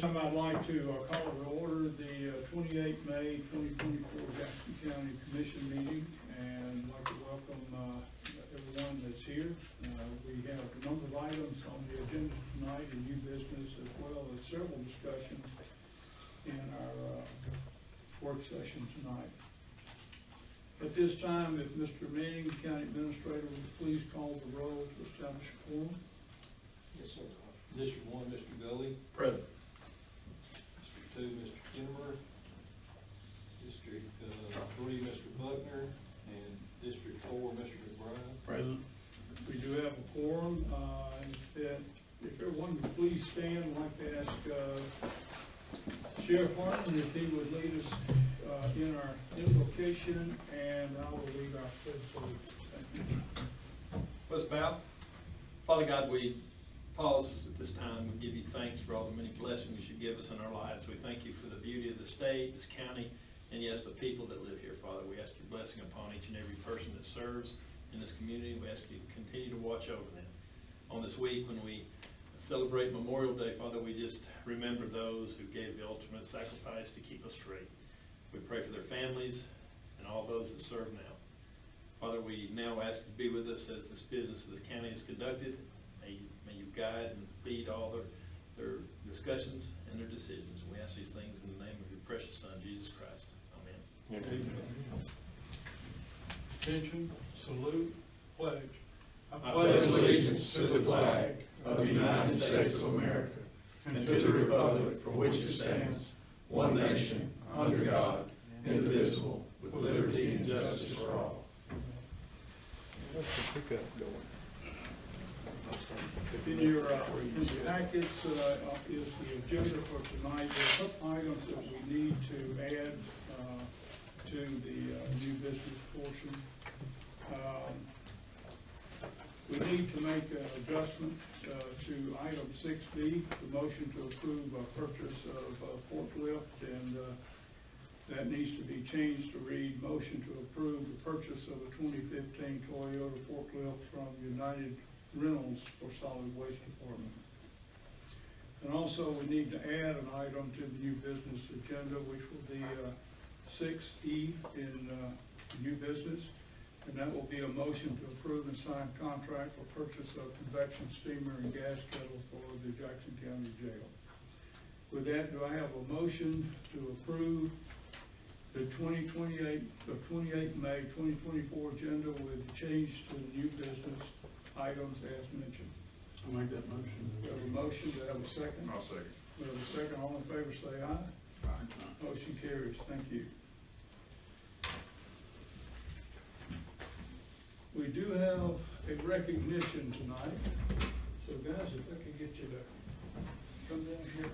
I'd like to call to order the 28 May 2024 Jackson County Commission meeting, and I'd like to welcome everyone that's here. We have a number of items on the agenda tonight in new business, as well as several discussions in our work session tonight. At this time, if Mr. Manning, County Administrator, would please call the roll to establish a quorum. Yes, sir. District 1, Mr. Gully. Present. District 2, Mr. Kimmer. District 3, Mr. Buckner. And District 4, Mr. McBride. Present. We do have a quorum. If everyone would please stand, I'd like to ask Sheriff Martin if he would lead us in our invocation, and I will lead our pledge salute. Thank you. Let's bow. Father God, we pause at this time. We give you thanks for all the many blessings you give us in our lives. We thank you for the beauty of the state, this county, and yes, the people that live here, Father. We ask your blessing upon each and every person that serves in this community. We ask you to continue to watch over them. On this week, when we celebrate Memorial Day, Father, we just remember those who gave the ultimate sacrifice to keep us free. We pray for their families and all those that serve now. Father, we now ask you to be with us as this business of the county is conducted. May you guide and lead all their discussions and their decisions. We ask these things in the name of your precious Son, Jesus Christ. Amen. Amen. Attention, salute, pledge. I pledge allegiance to the flag of the United States of America and to the republic for which it stands, one nation, under God, indivisible, with liberty and justice for all. What's the pickup going? In your packets is the agenda for tonight. There are a couple items that we need to add to the new business portion. We need to make an adjustment to item 6B, the motion to approve a purchase of a forklift, and that needs to be changed to read motion to approve the purchase of a 2015 Toyota forklift from United Rentals for solid waste department. And also we need to add an item to the new business agenda, which will be 6E in new business. And that will be a motion to approve and sign contract for purchase of convection steamer and gas kettle for the Jackson County Jail. With that, do I have a motion to approve the 28 May 2024 agenda with change to the new business items as mentioned? I'll make that motion. We have a motion, do I have a second? I'll second. We have a second, all in favor say aye. Aye. Motion carries, thank you. We do have a recognition tonight, so guys, if I could get you to come down here,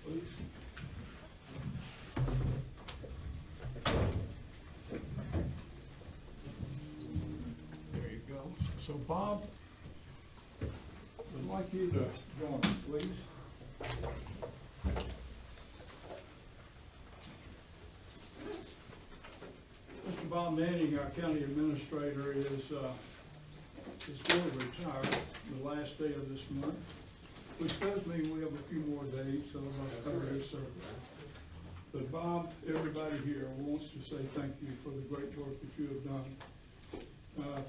please. There you go. So Bob, I'd like you to join us, please. Mr. Bob Manning, our county administrator, is going to retire the last day of this month, which does mean we have a few more days of career service. But Bob, everybody here wants to say thank you for the great work that you have done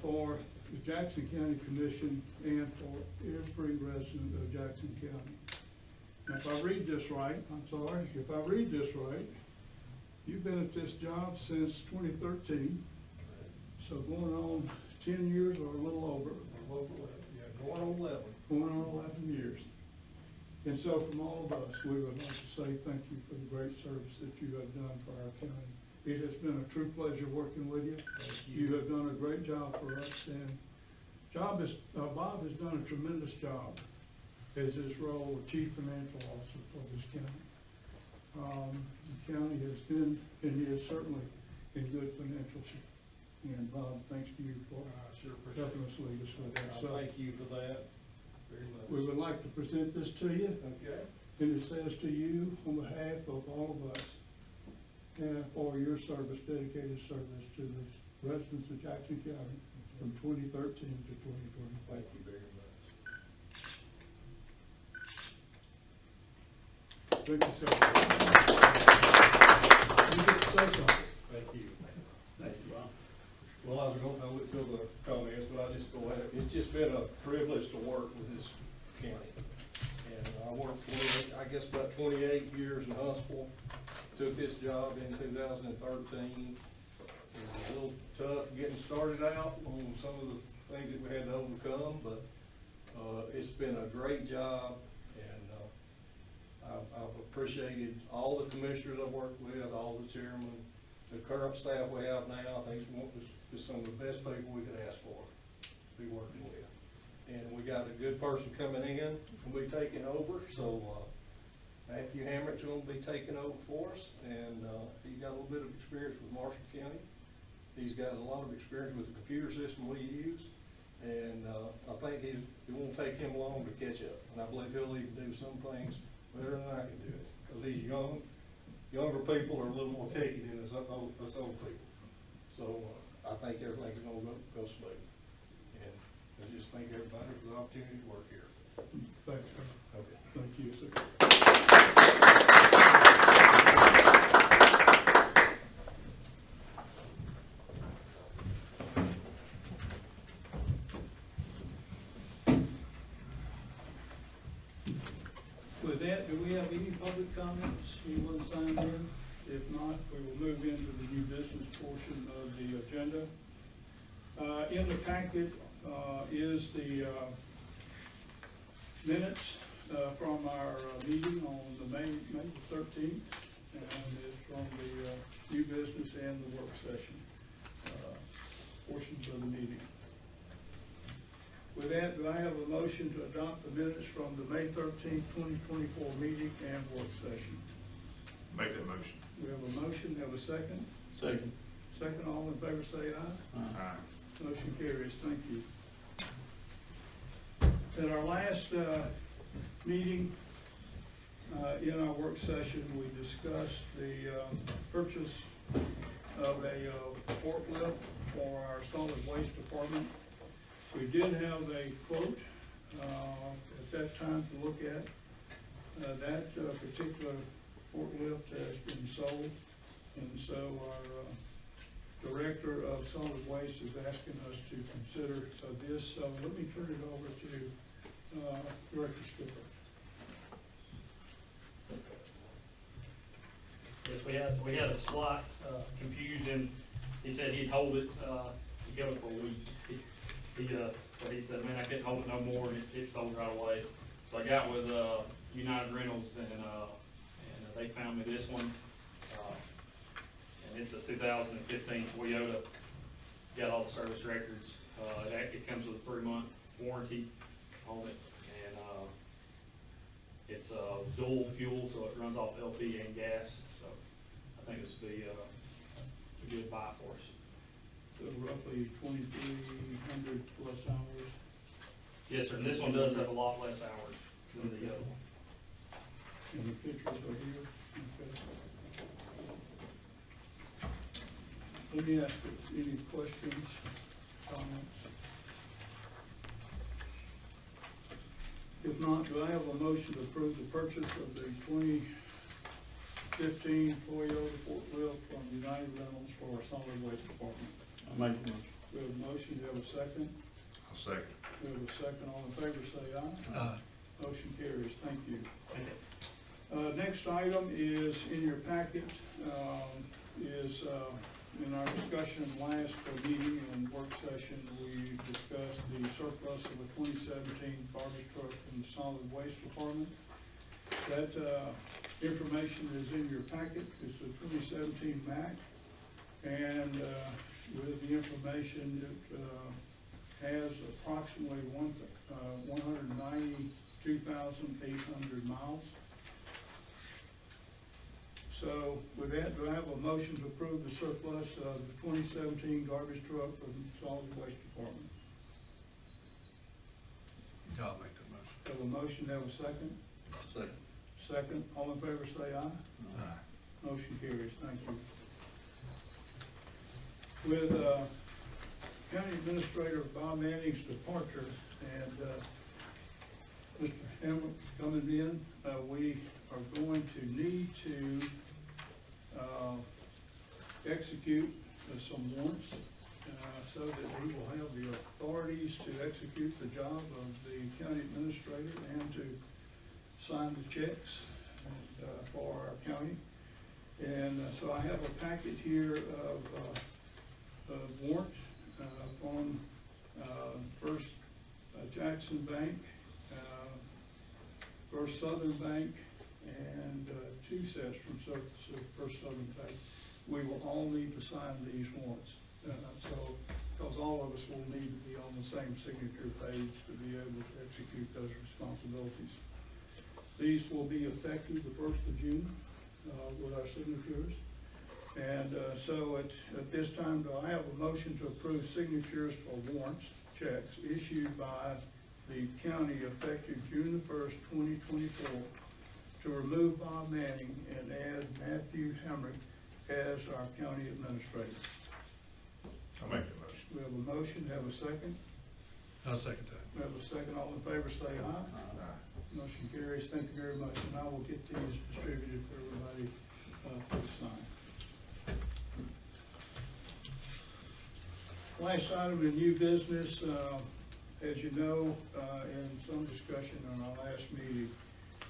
for the Jackson County Commission and for every resident of Jackson County. Now, if I read this right, you've been at this job since 2013, so going on 10 years or a little over. Going on 11. Going on 11 years. And so from all of us, we would like to say thank you for the great service that you have done for our county. It has been a true pleasure working with you. You have done a great job for us, and Bob has done a tremendous job as his role of Chief Financial Officer for this county. The county has been, and he is certainly in good financial shape. And Bob, thanks to you for helping us lead us with that. So Thank you for that very much. we would like to present this to you. Okay. And it says to you, on behalf of all of us, and for your service, dedicated service to the residents of Jackson County from 2013 to 2020. Thank you very much. Thank you, sir. You get to say something. Thank you. Thank you, Bob. Well, I was going to wait till the comments, but I just go ahead. It's just been a privilege to work with this county. And I worked I guess about 28 years in Huntsville. Took this job in 2013. It was a little tough getting started out on some of the things that we had to overcome, but it's been a great job, and I've appreciated all the commissioners I've worked with, all the chairmen, the current staff we have now. I think it's some of the best people we could ask for to be working with. And we got a good person coming in, will be taking over, so Matthew Hammett's gonna be taking over for us, and he's got a little bit of experience with Marshall County. He's got a lot of experience with the computer system we use, and I think it won't take him long to catch up. And I believe he'll even do some things better than I can do it, because these younger people are a little more techy than us old people. So I think everything's gonna go smooth. And I just thank everybody for the opportunity to work here. Thanks, sir. Okay. Thank you, sir. With that, do we have any public comments? Anyone signed in? If not, we will move into the new business portion of the agenda. In the packet is the minutes from our meeting on the May 13th, and it's from the new business and the work session portions of the meeting. With that, do I have a motion to adopt the minutes from the May 13th, 2024 meeting and work session? Make that motion. We have a motion, have a second? Second. Second, all in favor say aye. Aye. Motion carries, thank you. At our last meeting, in our work session, we discussed the purchase of a forklift for our solid waste department. We did have a quote at that time to look at. That particular forklift has been sold, and so our director of solid waste is asking us to consider this. So let me turn it over to Director Skipper. Yes, we had a slight confusion. He said he'd hold it together for a week. He said, man, I couldn't hold it no more, and it sold right away. So I got with United Rentals, and they found me this one, and it's a 2015 Toyota. Got all the service records. It comes with a 3-month warranty on it, and it's dual fuel, so it runs off LP and gas. So I think this would be a good buy for us. So roughly 2,300 plus hours. Yes, sir, and this one does have a lot less hours than the other one. And the pictures are here. Okay. Let me ask you, any questions, comments? If not, do I have a motion to approve the purchase of the 2015 Toyota forklift from United Rentals for our solid waste department? I'll make the motion. We have a motion, do you have a second? I'll second. We have a second, all in favor say aye. Aye. Motion carries, thank you. Thank you. Next item is in your packet, in our discussion last meeting and work session, we discussed the surplus of the 2017 garbage truck from the solid waste department. That information is in your packet. It's a 2017 Mack, and with the information, it has approximately 192,800 miles. So with that, do I have a motion to approve the surplus of the 2017 garbage truck from the solid waste department? I'll make that motion. Have a motion, have a second? Second. Second, all in favor say aye. Aye. Motion carries, thank you. With County Administrator Bob Manning's departure and Mr. Hammond coming in, we are going to need to execute some warrants so that we will have the authorities to execute the job of the county administrator and to sign the checks for our county. And so I have a packet here of warrants from First Jackson Bank, First Southern Bank, and two sets from First Southern Bank. We will all need to sign these warrants. Because all of us will need to be on the same signature page to be able to execute those responsibilities. These will be effective the 1st of June with our signatures. And so at this time, do I have a motion to approve signatures for warrants, checks issued by the county effective June the 1st, 2024, to remove Bob Manning and add Matthew Hamrick as our county administrator? I'll make the motion. We have a motion, have a second? I'll second that. We have a second, all in favor say aye. Aye. Motion carries, thank you very much, and I will get these distributed for everybody to sign. Last item in new business, as you know, in some discussion on our last meeting,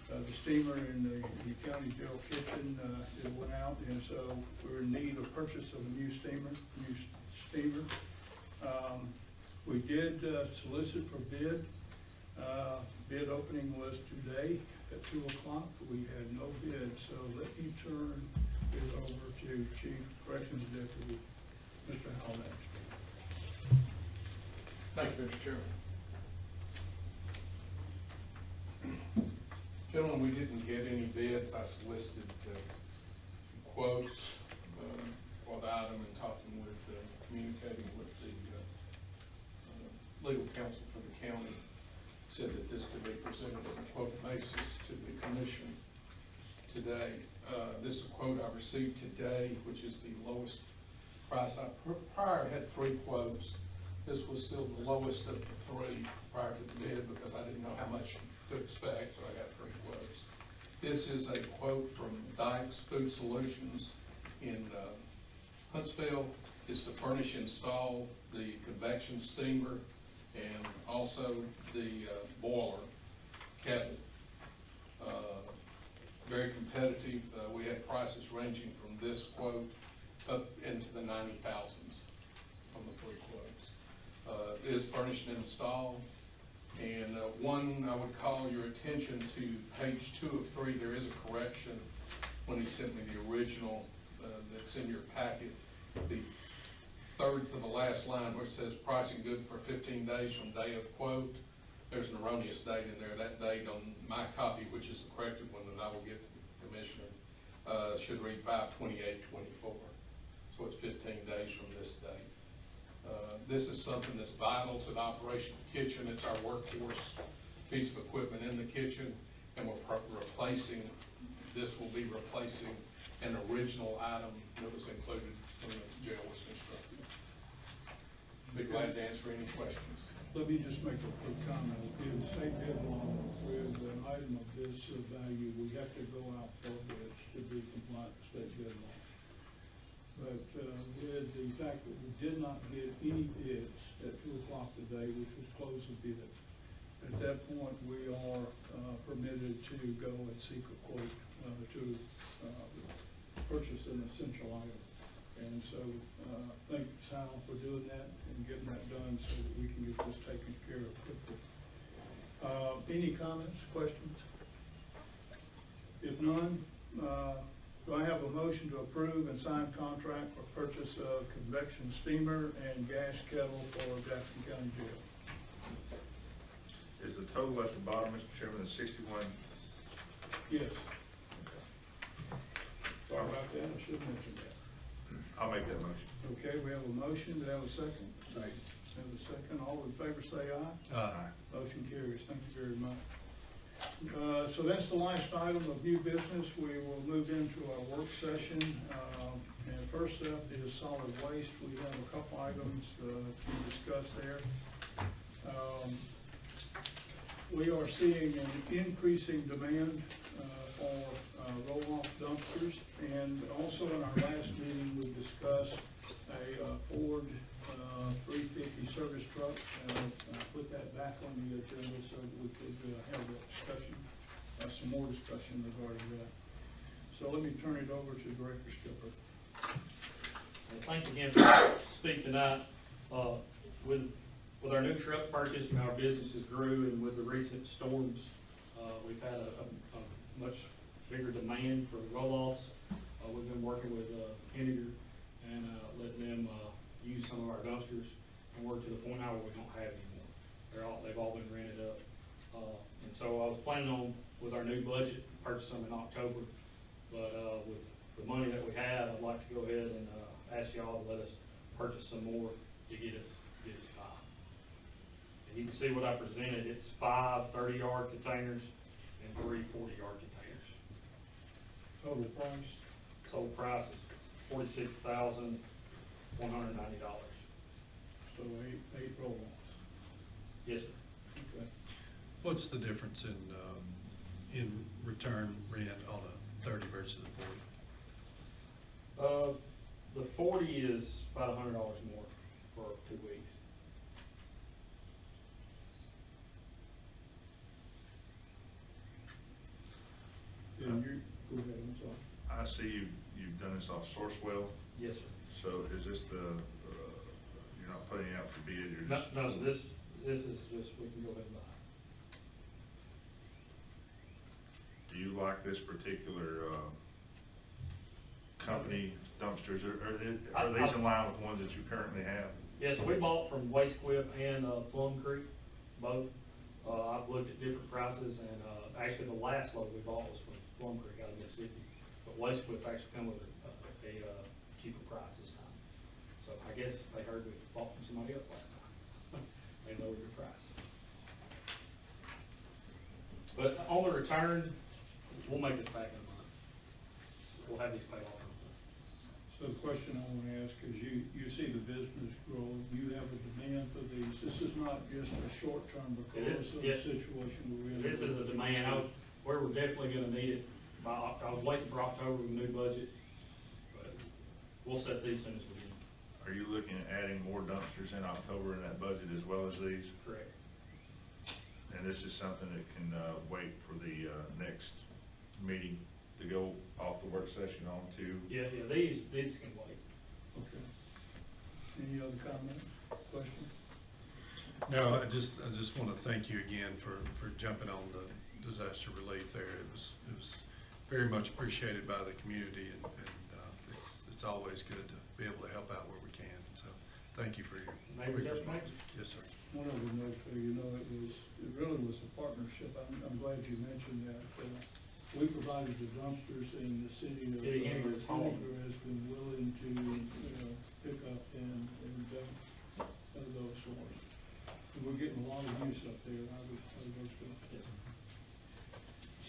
the steamer in the county jail kitchen, it went out, and so we're in need of purchase of a new steamer. We did solicit for bid. Bid opening was today at 2 o'clock. We had no bid, so let me turn it over to Chief Corrections Deputy, Mr. Howland. Thank you, Mr. Chairman. Gentlemen, we didn't get any bids. I solicited quotes for the item and talking with, communicating with the legal counsel for the county. Said that this could be presented on a quote basis to the commission today. This is a quote I received today, which is the lowest price. I prior had 3 quotes. This was still the lowest of the 3 prior to the bid because I didn't know how much to expect, so I got 3 quotes. This is a quote from Dykes Food Solutions in Huntsville. It's to furnish, install the convection steamer and also the boiler kettle. Very competitive. We had prices ranging from this quote up into the 90,000s from the 3 quotes. It is furnished and installed. And one, I would call your attention to page 2 of 3. There is a correction when he sent me the original that's in your packet. The third to the last line where it says pricing good for 15 days from day of quote. There's an erroneous date in there. That date on my copy, which is the corrected one that I will get to the commissioner, should read 5/28/24. So it's 15 days from this date. This is something that's vital to the operation of the kitchen. It's our workhorse piece of equipment in the kitchen, and we're replacing, this will be replacing an original item that was included when the jail was constructed. Be glad to answer any questions. Let me just make a quick comment. In state bid law, with an item of this value, we have to go out for bids to be compliant with state bid law. But with the fact that we did not get any bids at 2 o'clock today, which was close of bid, at that point we are permitted to go and seek a quote to purchase an essential item. And so thank Sal for doing that and getting that done so that we can get this taken care of quickly. Any comments, questions? If none, do I have a motion to approve and sign contract for purchase of convection steamer and gas kettle for Jackson County Jail? Is the total at the bottom, Mr. Chairman, is 61? Yes. Sorry about that, I should have mentioned that. I'll make that motion. Okay, we have a motion, do we have a second? Second. Have a second, all in favor say aye. Aye. Motion carries, thank you very much. So that's the last item of new business. We will move into our work session. And first up is solid waste. We have a couple items to discuss there. We are seeing an increasing demand for Also, in our last meeting, we discussed a Ford 350 service truck. I put that back on the agenda so that we could have that discussion, some more discussion regarding that. So let me turn it over to Director Skipper. And thanks again for speaking tonight. With our new truck purchase, our businesses grew, and with the recent storms, we've had a much bigger demand for roll-offs. We've been working with Henniger and letting them use some of our dumpsters, and we're to the point now where we don't have anymore. They've all been rented up. And so I was planning on, with our new budget, purchase them in October. But with the money that we have, I'd like to go ahead and ask y'all to let us purchase some more to get us 5. And you can see what I presented. It's 5 30-yard containers and 3 40-yard containers. Total price? Total price is $46,190. So eight roll-offs. Yes, sir. Okay. What's the difference in return rent on a 30 versus a 40? The 40 is about $100 more for 2 weeks. And you, go ahead, I'm sorry. I see you've done this off Sourcewell, Yes, sir. so is this you're not putting it out for bid, you're No, just? no, so this is just, we can go ahead and buy. Do you like this particular, company dumpsters, are these in line with the ones that you currently have? Yes, we bought from Waste Quip and Plum Creek, both. I've looked at different prices, and actually the last load we bought was from Plum Creek out of Mississippi. But Waste Quip actually come with a cheaper price this time. So I guess they heard we bought from somebody else last time. They lowered the price. But on the return, we'll make this back in a month. We'll have these paid off. So the question I want to ask is, you see the business grow, you have a demand for these. This is not just a short term because of the yes. situation we're in. This is a demand. We're definitely gonna need it. I was waiting for October with the new budget, but we'll set these soon as we can. Are you looking at adding more dumpsters in October in that budget as well as these? Correct. And this is something that can, wait for the, next meeting to go off the work session on to? Yeah, these can wait. Okay. Any other comments, questions? No, I just want to thank you again for jumping on the disaster relief there. It was very much appreciated by the community, and it's always good to be able to help out where we can. So thank you for your Neighbors help response. neighbors. Yes, sir. One other note too, it really was a partnership. I'm glad you mentioned that. We provided the dumpsters, and the city of Henniger Henniger has been willing to, pick up and dump those stores. And we're getting a lot of use up there. I was good. Yes, sir.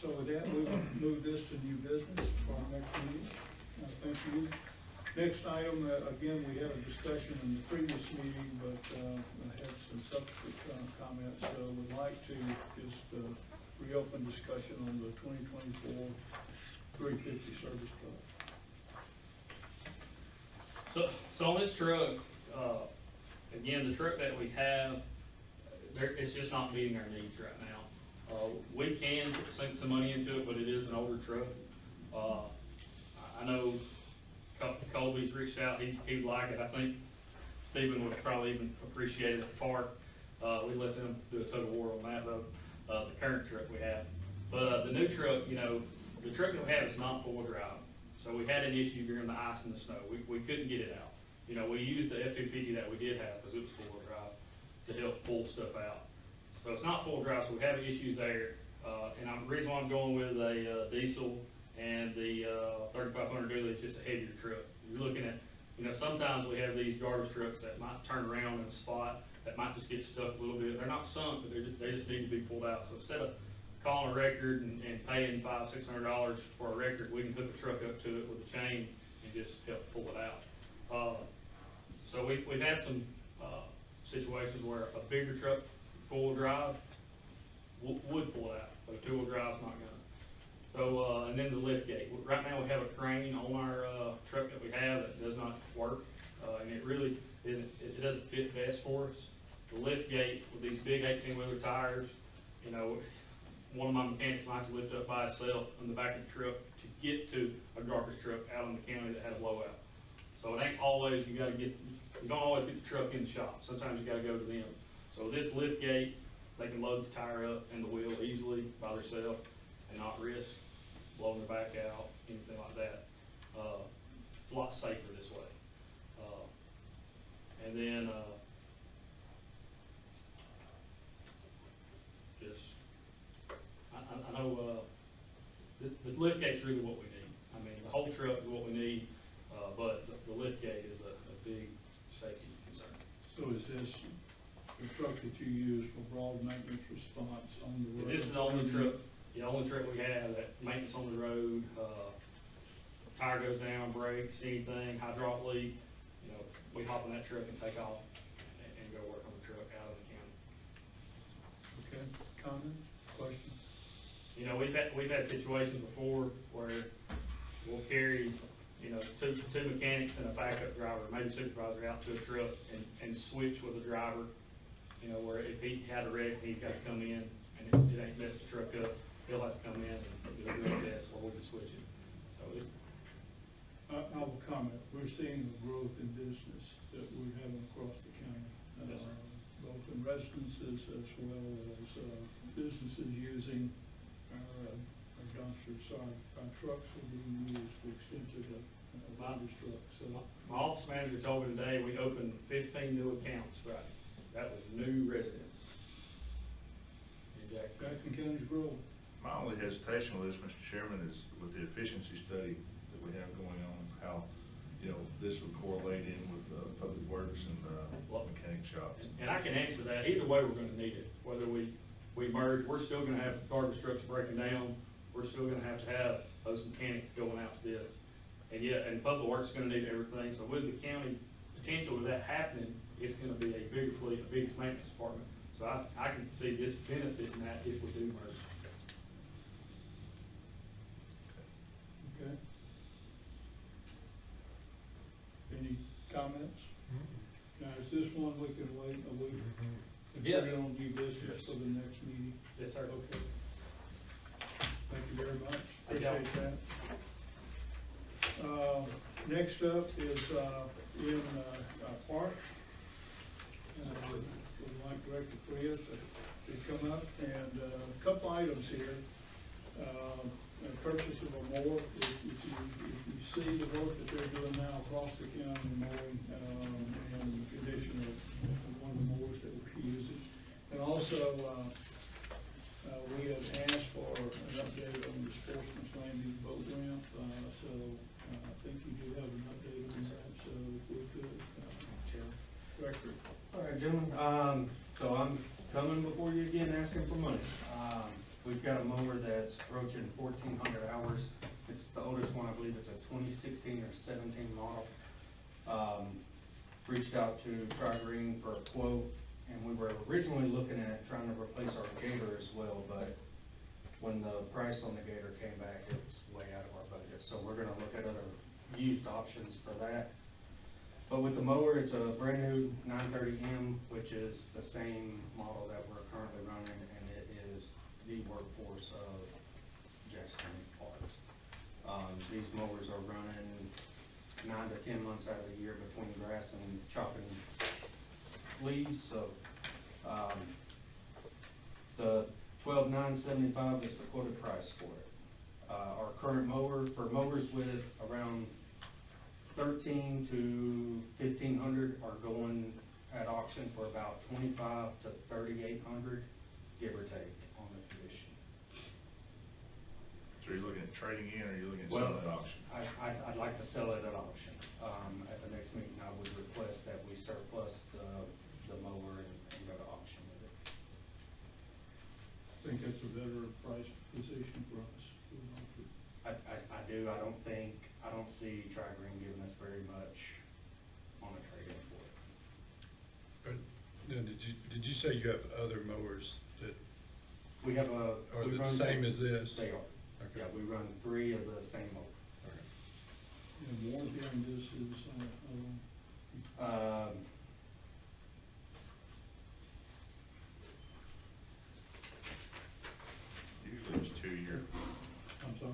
So with that, we will move this to new business for our next meeting. Thank you. Next item, again, we had a discussion in the previous meeting, but I had some subsequent comments. Would like to just reopen discussion on the 2024 350 service truck. So on this truck, again, the truck that we have, it's just not meeting our needs right now. We can sink some money into it, but it is an older truck. I know Colby's reached out, he'd like it. I think Stephen would probably even appreciate it at the park. We let them do a tug of war on that, though, the current truck we have. But the new truck, the truck that we have is not four-wheel drive. So we had an issue during the ice and the snow. We couldn't get it out. We used the F-250 that we did have, because it was four-wheel drive, to help pull stuff out. So it's not full drive, so we have issues there. And the reason why I'm going with a diesel and the 3500 dually is just a heavier truck. You're looking at, sometimes we have these garbage trucks that might turn around in a spot that might just get stuck a little bit. They're not sunk, but they just need to be pulled out. So instead of calling a record and paying $500-600 for a record, we can hook the truck up to it with a chain and just help pull it out. So we've had some situations where a bigger truck, 4-wheel drive, would pull it out, but a 2-wheel drive is not gonna. So, and then the lift gate. Right now, we have a crane on our, truck that we have that does not work, and it really isn't, it doesn't fit best for us. The lift gate with these big 18-wheeler tires, you know, one of my mechanics might have to lift up by himself in the back of the truck to get to a garbage truck out in the county that had a blowout. So it ain't always, you don't always get the truck in the shop. Sometimes you gotta go to them. So this lift gate, they can load the tire up and the wheel easily by themselves and not risk blowing their back out, anything like that. It's a lot safer this way. And then, just, I know, the lift gate's really what we need. I mean, the whole truck is what we need, but the lift gate is a big safety concern. So is this the truck that you use for broad maintenance response on the road? This is the only truck, we have that maintenance on the road, tire goes down, brakes, anything, hydraulic leak, you know, we hop in that truck and take off and go work on the truck out of the county. Okay, comments, questions? You know, we've had situations before where we'll carry, you know, two mechanics and a backup driver, maybe supervisor out to a truck and switch with the driver. You know, where if he had a wreck, he's got to come in and it ain't messed the truck up, he'll have to come in and do a good test or we can switch it. So it, I will comment, we're seeing the growth in business that we're having across the county. Yes, sir. Both in residences as well as, businesses using our dumpsters, our trucks are being used for extensive, garbage trucks, so. my office manager told me today, we opened 15 new accounts, right? That was new residents. In Jackson. Jackson County's growing. My only hesitation with this, Mr. Chairman, is with the efficiency study that we have going on, how, you know, this would correlate in with, public works and, mechanic shops. And I can answer that, either way we're gonna need it, whether we merge, we're still gonna have garbage trucks breaking down, we're still gonna have to have those mechanics going out to this. And yeah, and public works is gonna need everything, so with the county potential of that happening, it's gonna be a bigger fleet, a biggest maintenance department. So I can see this benefiting that if we do merge. Okay. Any comments? Now, is this one we can wait a week? And Yeah. put it on new business for the next meeting? Yes, sir. Okay. Thank you very much. Thank you. Appreciate that. Next up is, in, Park. Would like Director Priya to come up, and, a couple items here. A purchase of a mower, if you see the work that they're doing now across the county mowing, and the condition of one of the mowers that we're using. And also, we had asked for an update on the Sportsman's Landing boat ramp, so I think you do have an update on that, so if we could, Director. All right, gentlemen, so I'm coming before you again asking for money. We've got a mower that's approaching 1,400 hours. It's the oldest one, I believe it's a 2016 or 17 model. Reached out to Tri-Green for a quote, and we were originally looking at trying to replace our Gator as well, but when the price on the Gator came back, it's way out of our budget. So we're gonna look at other used options for that. But with the mower, it's a brand new 930M, which is the same model that we're currently running, and it is the workforce of Jackson County Parks. These mowers are running 9 to 10 months out of the year between grass and chopping leaves, so, the $12,975 is the quoted price for it. Our current mower, for mowers with around 1,300 to 1,500 are going at auction for about 2,500 to 3,800, give or take, on the condition. So you're looking at trading in, or you're looking at Well, selling at auction? I'd like to sell it at auction. At the next meeting, I would request that we surplus the mower and go to auction with it. I think that's a better price position for us. I do, I don't see Tri-Green giving us very much on a trade-in for it. But, now, did you say you have other mowers that We have are the same as this? They are. Yeah, we run 3 of the same motor. And warranty on this is, Usually it's 2 year. I'm sorry?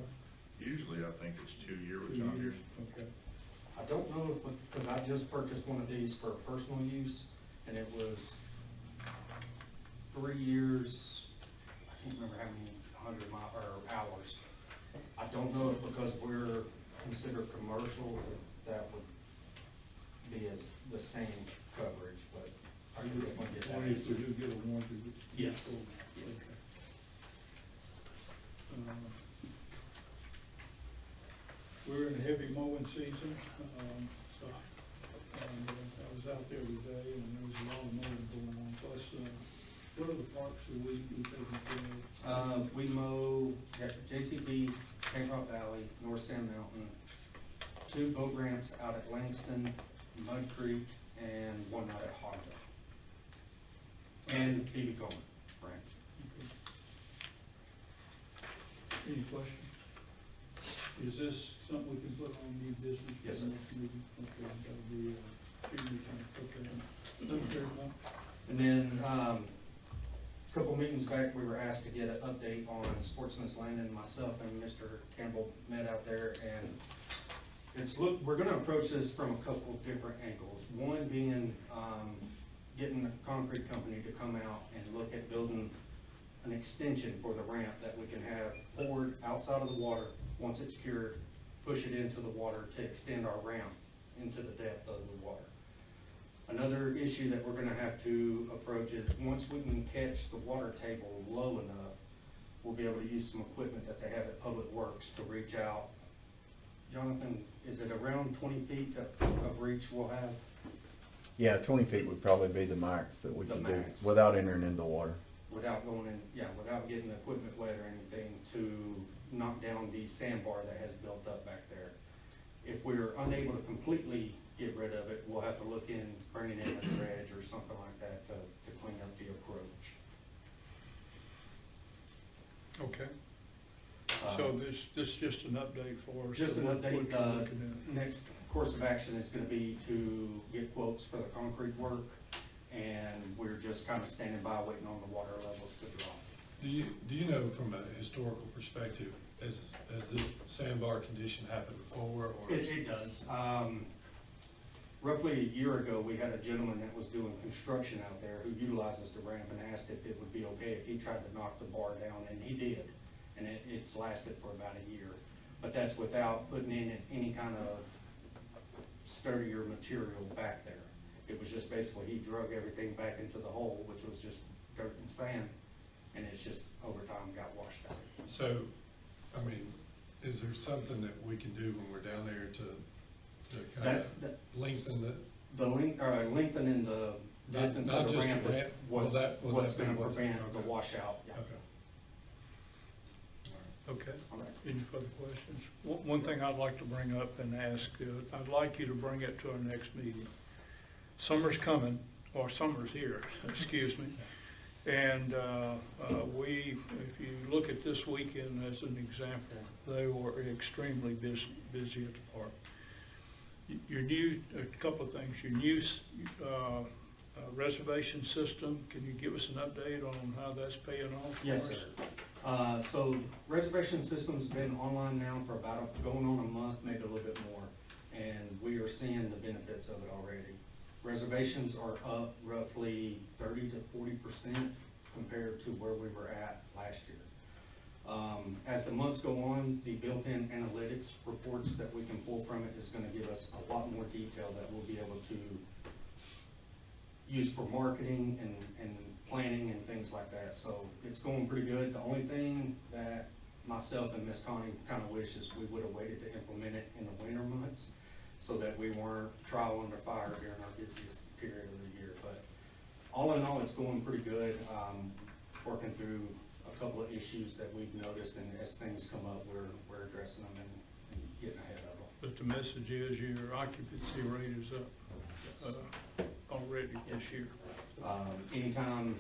Usually I think it's 2 year with 2 John years? Deere. Okay. I don't know if, because I just purchased one of these for personal use, and it was 3 years, I can't remember how many 100 mile, or hours. I don't know if because we're considered commercial, that would be as the same coverage, but I could definitely get that. Or if we do get a warranty. Yes. Okay. We're in a heavy mowing season, so, and I was out there today and there was a lot of mowing going on, plus, what are the parks that we taking care of? We mow at JCB, Paint Rock Valley, North Sand Mountain, 2 boat ramps out at Langston, Mud Creek, and 1 out at Honda. And BB Coleman, right? Okay. Any questions? Is this something we can put on new business? Yes, sir. Meeting? Okay, that'll be, Tuesday, okay. Thank you very much. And then, a couple meetings back, we were asked to get an update on Sportsman's Landing. Myself and Mr. Campbell met out there, and we're gonna approach this from a couple of different angles. One being, getting the concrete company to come out and look at building an extension for the ramp that we can have poured outside of the water. Once it's cured, push it into the water to extend our ramp into the depth of the water. Another issue that we're gonna have to approach is, once we can catch the water table low enough, we'll be able to use some equipment that they have at Public Works to reach out. Jonathan, is it around 20 feet of reach we'll have? Yeah, 20 feet would probably be the max that we The can do max. without entering into water. Without going in, yeah, without getting the equipment wet or anything, to knock down the sandbar that has built up back there. If we're unable to completely get rid of it, we'll have to look in, bringing in a dredge or something like that to clean up the approach. Okay, so this is just an update for us. Just an What update, you're looking at. next course of action is gonna be to get quotes for the concrete work, and we're just kinda standing by waiting on the water levels to drop. Do you know from a historical perspective, has this sandbar condition happened before, or? It does. Roughly a year ago, we had a gentleman that was doing construction out there who utilizes the ramp and asked if it would be okay if he tried to knock the bar down, and he did. And it's lasted for about a year. But that's without putting in any kind of sturdier material back there. It was just basically, he drug everything back into the hole, which was just dirt and sand, and it's just over time got washed out. So, I mean, is there something that we can do when we're down there to kind That's, of lengthen lengthening the Not- distance not of the just the ramp is ramp. Will what's that be gonna what's- prevent the okay. washout, yeah. Okay. Okay, All right. any further questions? One thing I'd like to bring up and ask, I'd like you to bring it to our next meeting. Summer's coming, or summer's here, excuse me. And if you look at this weekend as an example, they were extremely busy at the park. Your new, a couple of things, your new reservation system, can you give us an update on how that's paying off? for Yes, us? sir. So reservation system's been online now for about going on a month, maybe a little bit more, and we are seeing the benefits of it already. Reservations are up roughly 30 to 40% compared to where we were at last year. As the months go on, the built-in analytics reports that we can pull from it is gonna give us a lot more detail that we'll be able to use for marketing and planning and things like that. So it's going pretty good. The only thing that myself and Miss Connie kind of wish is we would have waited to implement it in the winter months so that we weren't trial under fire during our busiest period of the year. But all in all, it's going pretty good. Working through a couple of issues that we've noticed, and as things come up, we're addressing them and getting ahead of them. But the message is your occupancy rate is up already this year. Anytime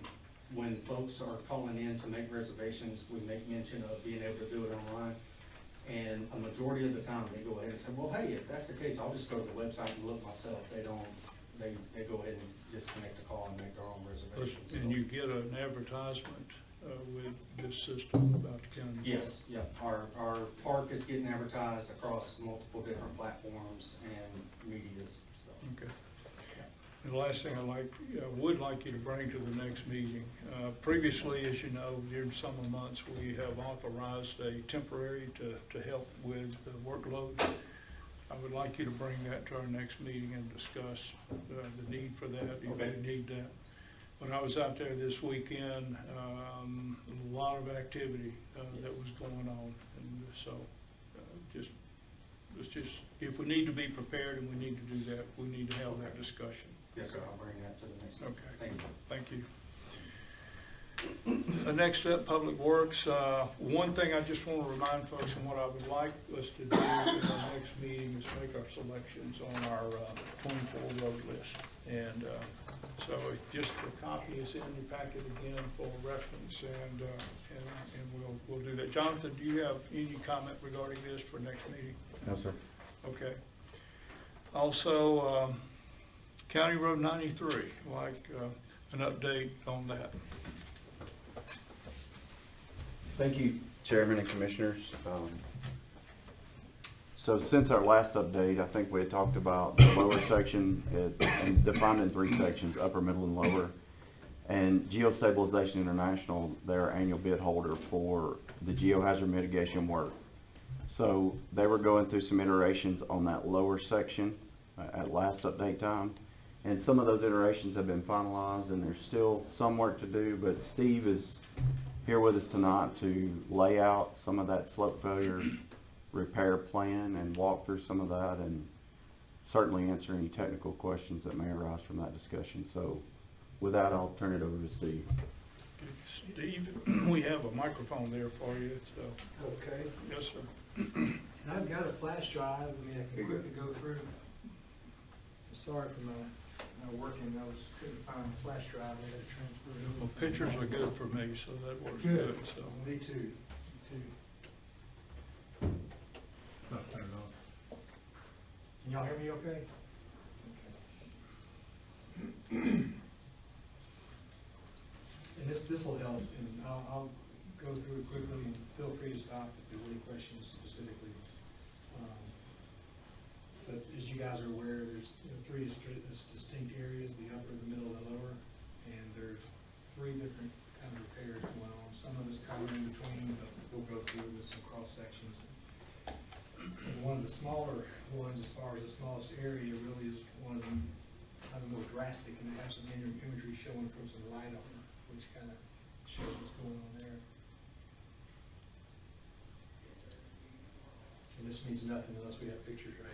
when folks are calling in to make reservations, we make mention of being able to do it online. And a majority of the time, they go ahead and say, well, hey, if that's the case, I'll just go to the website and look myself. They don't, they go ahead and disconnect the call and make their own reservations. And you get an advertisement with this system about the county? Yes, yeah, our park is getting advertised across multiple different platforms and medias, so. Okay. And the last thing would like you to bring to the next meeting, previously, as you know, during summer months, we have authorized a temporary to help with the workload. I would like you to bring that to our next meeting and discuss the need for that, if Okay. we need that. When I was out there this weekend, a lot of activity that was going on, and so it's just, if we need to be prepared and we need to do that, we need to have that discussion. Yes, sir, I'll bring that to the next meeting. Okay. Thank you. Thank you. Next up, Public Works. One thing I just want to remind folks, and what I would like us to do in our next meeting is make our selections on our 24 road list. And so just the copy is in your packet again for reference, and we'll do that. Jonathan, do you have any comment regarding this for next meeting? No, sir. Okay. Also, County Road 93, like an update on that. Thank you, Chairman and Commissioners. So since our last update, I think we had talked about the lower section and defined in 3 sections, upper, middle, and lower. And Geostabilization International, their annual bid holder for the geohazard mitigation work. So they were going through some iterations on that lower section at last update time. And some of those iterations have been finalized, and there's still some work to do, but Steve is here with us tonight to lay out some of that slope failure repair plan and walk through some of that, and certainly answer any technical questions that may arise from that discussion. So with that, I'll turn it over to Steve. Steve, we have a microphone there for you. So. Okay, Yes, sir. and I've got a flash drive, I mean, I can quickly go through. Sorry for my working, couldn't find the flash drive, I had to transfer it over. Well, pictures are good for me, so that works Good. good. So. Me too, Not turned on. Can y'all hear me okay? And this will help, and I'll go through it quickly, and feel free to stop if there are any questions specifically. But as you guys are aware, there's 3 distinct areas, the upper, the middle, and the lower, and there's 3 different kind of repairs going on. Some of it's kind of in between, but we'll go through with some cross sections. And one of the smaller ones, as far as the smallest area, really is one of the kind of more drastic, and they have some imagery showing from some light on it, which kind of shows what's going on there. And this means nothing unless we have pictures, right?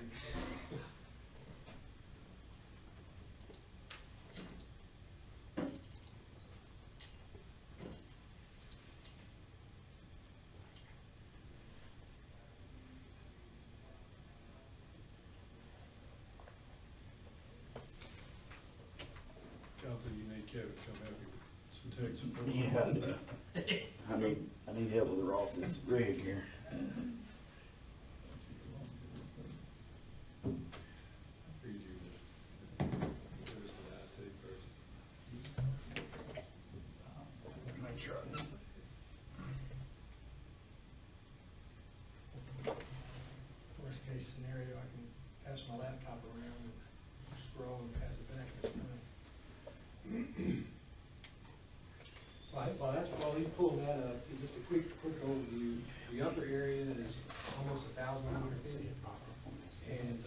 Jonathan, you need Kevin to come help you with some text. Yeah, I need help with Ross's rig here. Make sure. Worst case scenario, I can pass my laptop around and scroll and pass it back. That's fine. While he pulled that up, just a quick overview. The upper area is almost 1,000 linear feet. And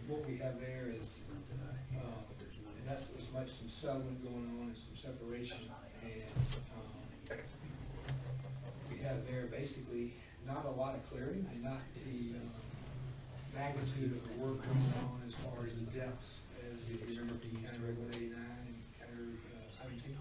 what we have there is, and that's as much some settlement going on and some separation. And we have there basically not a lot of clearing and not the magnitude of the work going on as far as the depths, as you remember from County Road 189 and County Road 17.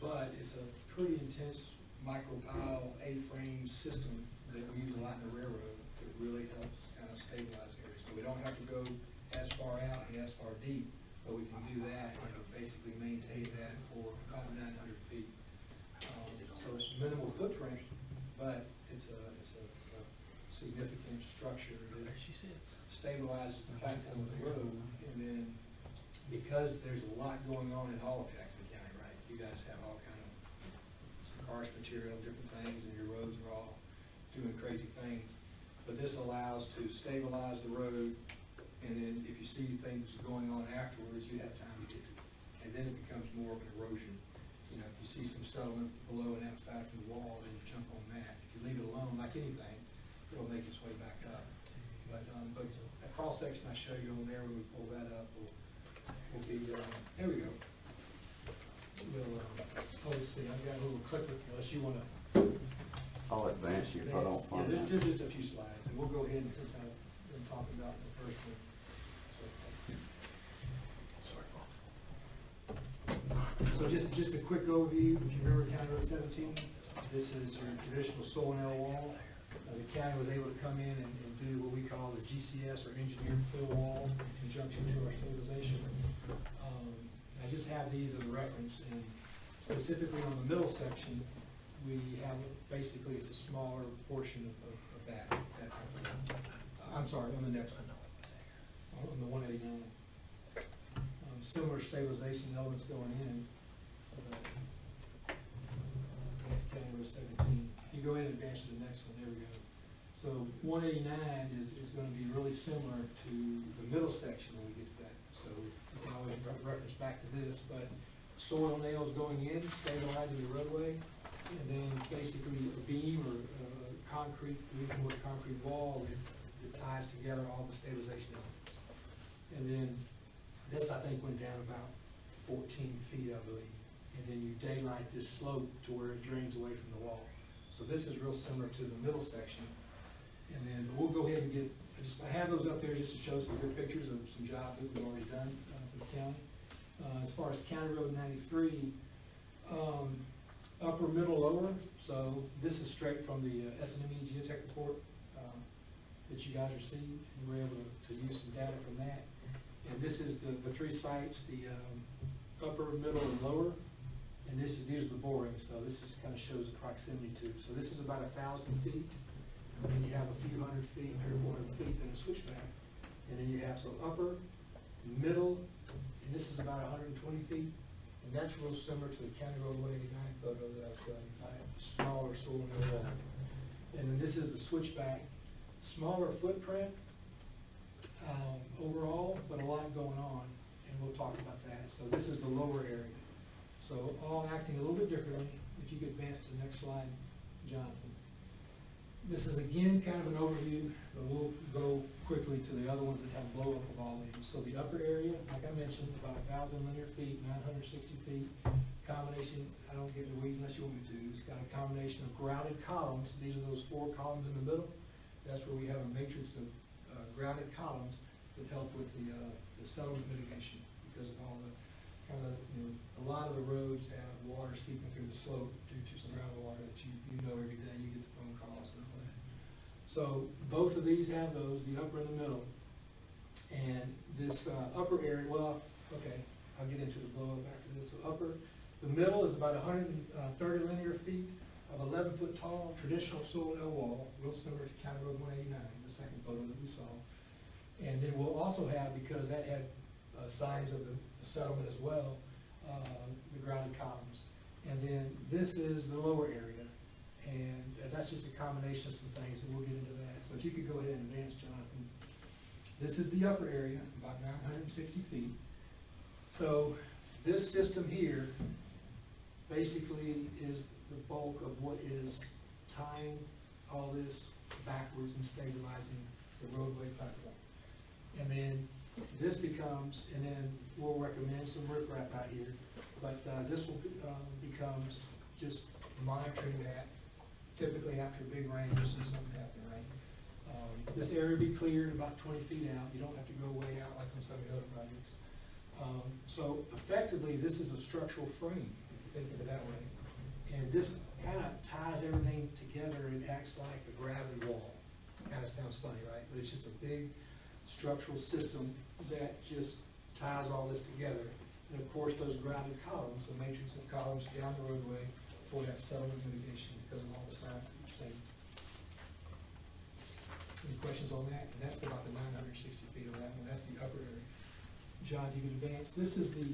But it's a pretty intense micro-pile A-frame system that we use a lot in the railroad that really helps kind of stabilize areas. So we don't have to go as far out and as far deep. but we can do that, basically maintain that for about 900 feet. So it's minimal footprint, but it's a significant structure that stabilizes the backbone of the road. And then, because there's a lot going on in all of Jackson County, right? You guys have all kind of some harsh material, different things, and your roads are all doing crazy things. But this allows to stabilize the road, and then if you see things going on afterwards, you have time to get to it. And then it becomes more of an erosion. If you see some settlement below and outside from the wall, then you jump on that. If you leave it alone, like anything, it'll make its way back up. But a cross section I show you on there, when we pull that up, will be, there we go. Let's see, I've got a little clicker, unless you wanna. I'll advance you if I don't Yeah, find there's that. just a few slides, and we'll go ahead, and since I've been talking about the first one. So just a quick overview, if you remember County Road 17, this is your traditional soil nail wall. The county was able to come in and do what we call the GCS, or engineered fill wall, in conjunction to our stabilization. I just have these as a reference, and specifically on the middle section, we have, basically, it's a smaller portion of that type of thing. I'm sorry, on the next one, on the 189. Similar stabilization elements going in. That's County Road 17. You go ahead and advance to the next one, there we go. So 189 is gonna be really similar to the middle section when we get to that. So you can always reference back to this, but soil nails going in, stabilizing the roadway, and then basically a beam or concrete, we can put a concrete wall that ties together all the stabilization elements. And then this, I think, went down about 14 feet, I believe. And then you daylight this slope to where it drains away from the wall. So this is real similar to the middle section. And then we'll go ahead and get, I have those up there just to show some good pictures of some jobs that we've already done for the county. As far as County Road 93, upper, middle, lower. So this is straight from the SNME geotech report that you guys received. We were able to use some data from that. And this is the three sites, the upper, middle, and lower. And these are the borings, so this just kind of shows the proximity to. So this is about 1,000 feet, and then you have a few hundred feet, 300 or 400 feet, then a switchback. And then you have some upper, middle, and this is about 120 feet. And that's real similar to the County Road 189 photo that I was showing you, smaller soil and wall. And then this is the switchback, smaller footprint overall, but a lot going on, and we'll talk about that. So this is the lower area. So all acting a little bit differently. If you could advance to the next slide, Jonathan. This is again kind of an overview, but we'll go quickly to the other ones that have blow up of all these. So the upper area, like I mentioned, about 1,000 linear feet, 960 feet. Combination, I don't get the weeds unless you want me to. It's got a combination of grouted columns. These are those 4 columns in the middle. That's where we have a matrix of grouted columns that help with the settlement mitigation, because of all the a lot of the roads have water seeping through the slope due to some groundwater that you know every day. You get the phone calls and all that. So both of these have those, the upper and the middle. And this upper area, well, okay, I'll get into the blow up after this. So the middle is about 130 linear feet of 11-foot tall traditional soil nail wall, real similar to County Road 189, the second photo that we saw. And then we'll also have, because that had signs of the settlement as well, the grouted columns. And then this is the lower area, and that's just a combination of some things, and we'll get into that. So if you could go ahead and advance, Jonathan. This is the upper area, about 960 feet. So this system here basically is the bulk of what is tying all this backwards and stabilizing the roadway platform. And then this becomes, and then we'll recommend some riprap out here, but this will becomes just monitoring that. Typically after a big rain, you'll see something happen, right? This area will be cleared about 20 feet out. You don't have to go way out like on some of the other projects. So effectively, this is a structural frame, if you think of it that way. And this kind of ties everything together. It acts like a gravity wall. Kind of sounds funny, right? But it's just a big structural system that just ties all this together. And of course, those grounded columns, the matrix of columns down the roadway for that settlement mitigation because of all the signs that you've seen. Any questions on that? And that's about the 960 feet of that one. That's the upper area. John, you can advance. This is the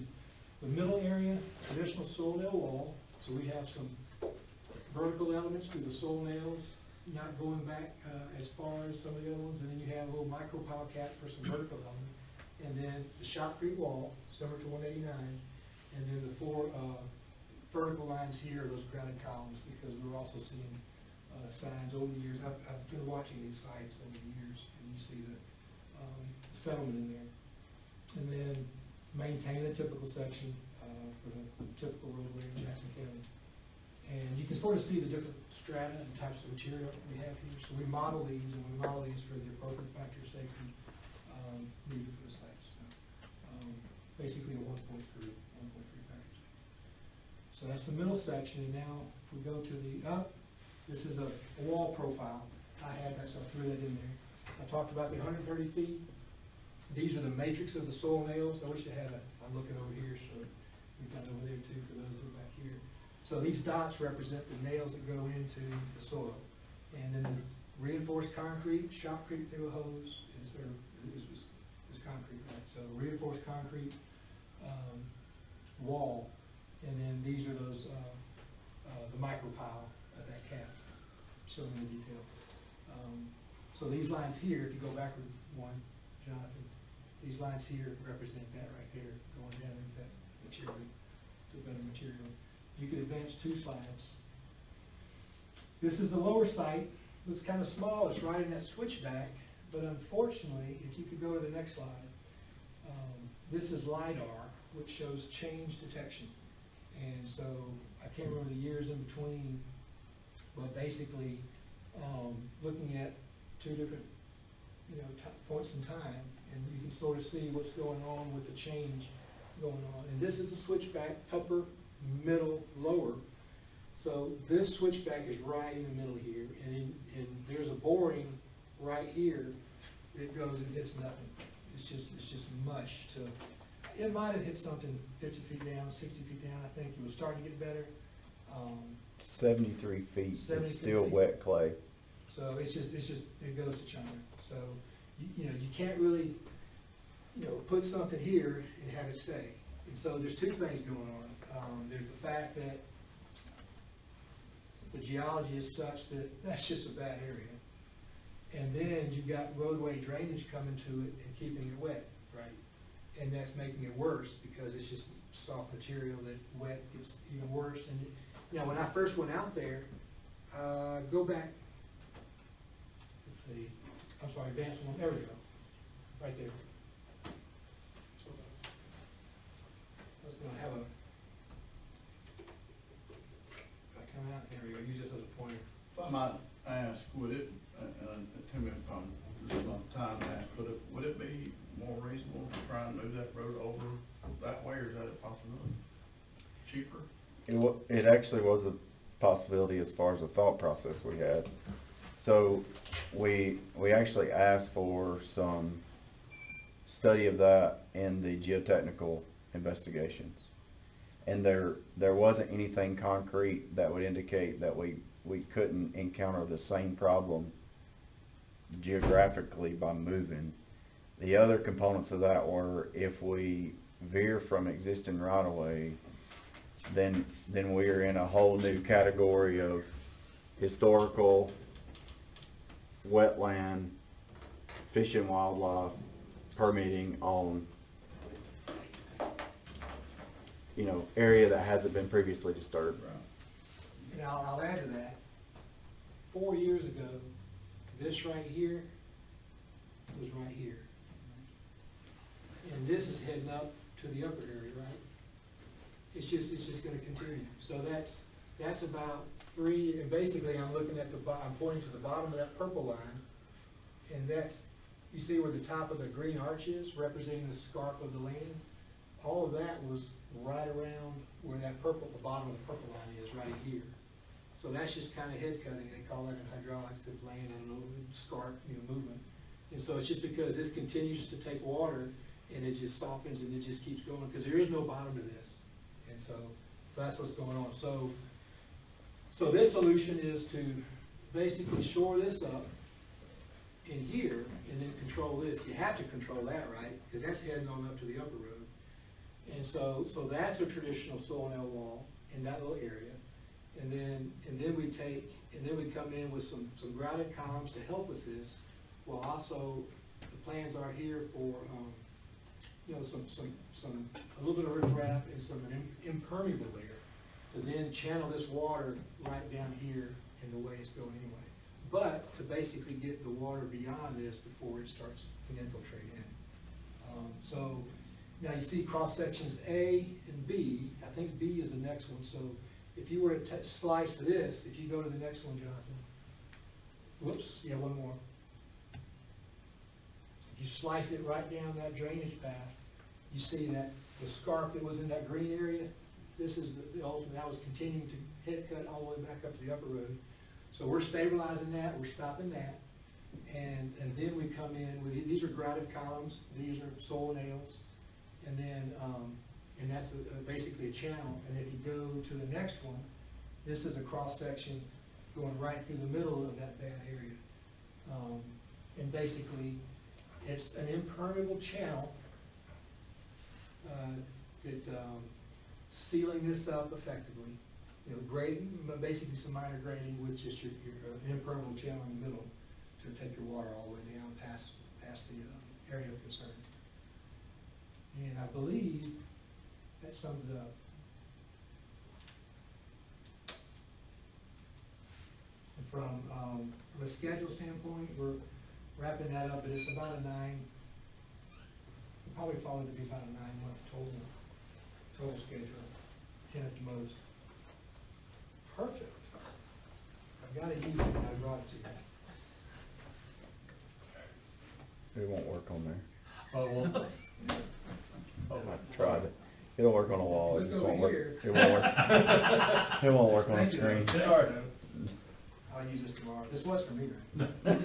middle area, traditional soil nail wall. So we have some vertical elements through the soil nails, not going back as far as some of the other ones. And then you have a little micro pile cap for some vertical element. And then the shotcrete wall, similar to 189. And then the four vertical lines here are those grounded columns because we're also seeing signs over the years. I've been watching these sites over the years, and you see the settlement in there. And then maintain a typical section for the typical roadway in Jackson County. And you can sort of see the different strata and types of material we have here. So we model these, and we model these for the appropriate factor of safety needed for the site. So basically a 1.3 factor. So that's the middle section. And now if we go to the up, this is a wall profile. I had that, so I threw that in there. I talked about the 130 feet. These are the matrix of the soil nails. I wish I had I'm looking over here, so we've got over there too for those that are back here. So these dots represent the nails that go into the soil. And then there's reinforced concrete, shotcrete through a hose, is concrete, right? So reinforced concrete wall, and then these are those, the micropile of that cap, showing the detail. So these lines here, if you go backward one, Jonathan, these lines here represent that right there, going down into that material, to a better material. You could advance 2 slides. This is the lower site. Looks kind of small. It's right in that switchback, but unfortunately, if you could go to the next slide, this is LiDAR, which shows change detection. And so I can't remember the years in between, but basically looking at 2 different points in time, and you can sort of see what's going on with the change going on. And this is the switchback, upper, middle, lower. So this switchback is right in the middle here, and there's a boring right here that goes and hits nothing. It's just mush. It might have hit something 50 feet down, 60 feet down. I think it was starting to get better. 73 feet, 73 it's still feet. wet clay. So it goes to China. So you can't really put something here and have it stay. And so there's 2 things going on. There's the fact that the geology is such that that's just a bad area. And then you've got roadway drainage coming to it and keeping it wet, right? And that's making it worse because it's just soft material that wet gets even worse. And when I first went out there, go back, let's see, I'm sorry, advance one, there we go, right there. So I was gonna have I come out, there we go, use this as a pointer. If I might ask, would it, tell me if I'm, this is not time to ask, but would it be more reasonable to try and move that road over that way, or is that a possibility? Cheaper? It actually was a possibility as far as the thought process we had. So we actually asked for some study of that in the geotechnical investigations. And there wasn't anything concrete that would indicate that we couldn't encounter the same problem geographically by moving. The other components of that were if we veer from existing right-of-way, then we're in a whole new category of historical, wetland, fish and wildlife, permitting on, area that hasn't been previously disturbed. And I'll add to that, 4 years ago, this right here was right here. And this is heading up to the upper area, right? It's just gonna continue. So that's about 3, and basically I'm looking at I'm pointing to the bottom of that purple line, and you see where the top of the green arch is, representing the scarp of the land? All of that was right around where the bottom of the purple line is, right here. So that's just kind of head cutting. They call that in hydraulics, if land, I don't know, scarp, movement. And so it's just because this continues to take water and it just softens and it just keeps going, because there is no bottom to this. And so that's what's going on. So this solution is to basically shore this up in here and then control this. You have to control that, right? Because that's heading on up to the upper road. And so that's a traditional soil nail wall in that little area. And then we come in with some grouted columns to help with this, while also the plans are here for, you know, a little bit of riprap and an impermeable layer to then channel this water right down here in the way it's going anyway. But to basically get the water beyond this before it starts to infiltrate in. So now you see cross sections A and B. I think B is the next one. So if you were to slice this, if you go to the next one, Jonathan. Whoops, yeah, one more. If you slice it right down that drainage path, you see that the scarp that was in that green area, this is the ultimate, that was continuing to head cut all the way back up to the upper road. So we're stabilizing that, we're stopping that, and then we come in with, these are grouted columns, these are soil nails, and then, and that's basically a channel. And if you go to the next one, this is a cross section going right through the middle of that bad area. And basically, it's an impermeable channel sealing this up effectively. You know, grading, basically some minor grading with just your impermeable channel in the middle to take your water all the way down past the area of concern. And I believe that sums it up. And from a schedule standpoint, we're wrapping that up, but it's about a 9. Probably fall to be about a 9-month total schedule, 10 at the most. Perfect. I've got to use it when I brought it to you. It won't work on there. Oh, well, I tried it. It'll work on a wall, it It's just gonna won't be work. here. It won't work. It won't work on the Thank you, screen. though. sorry. I'll use this tomorrow. This was for me, right? Yeah.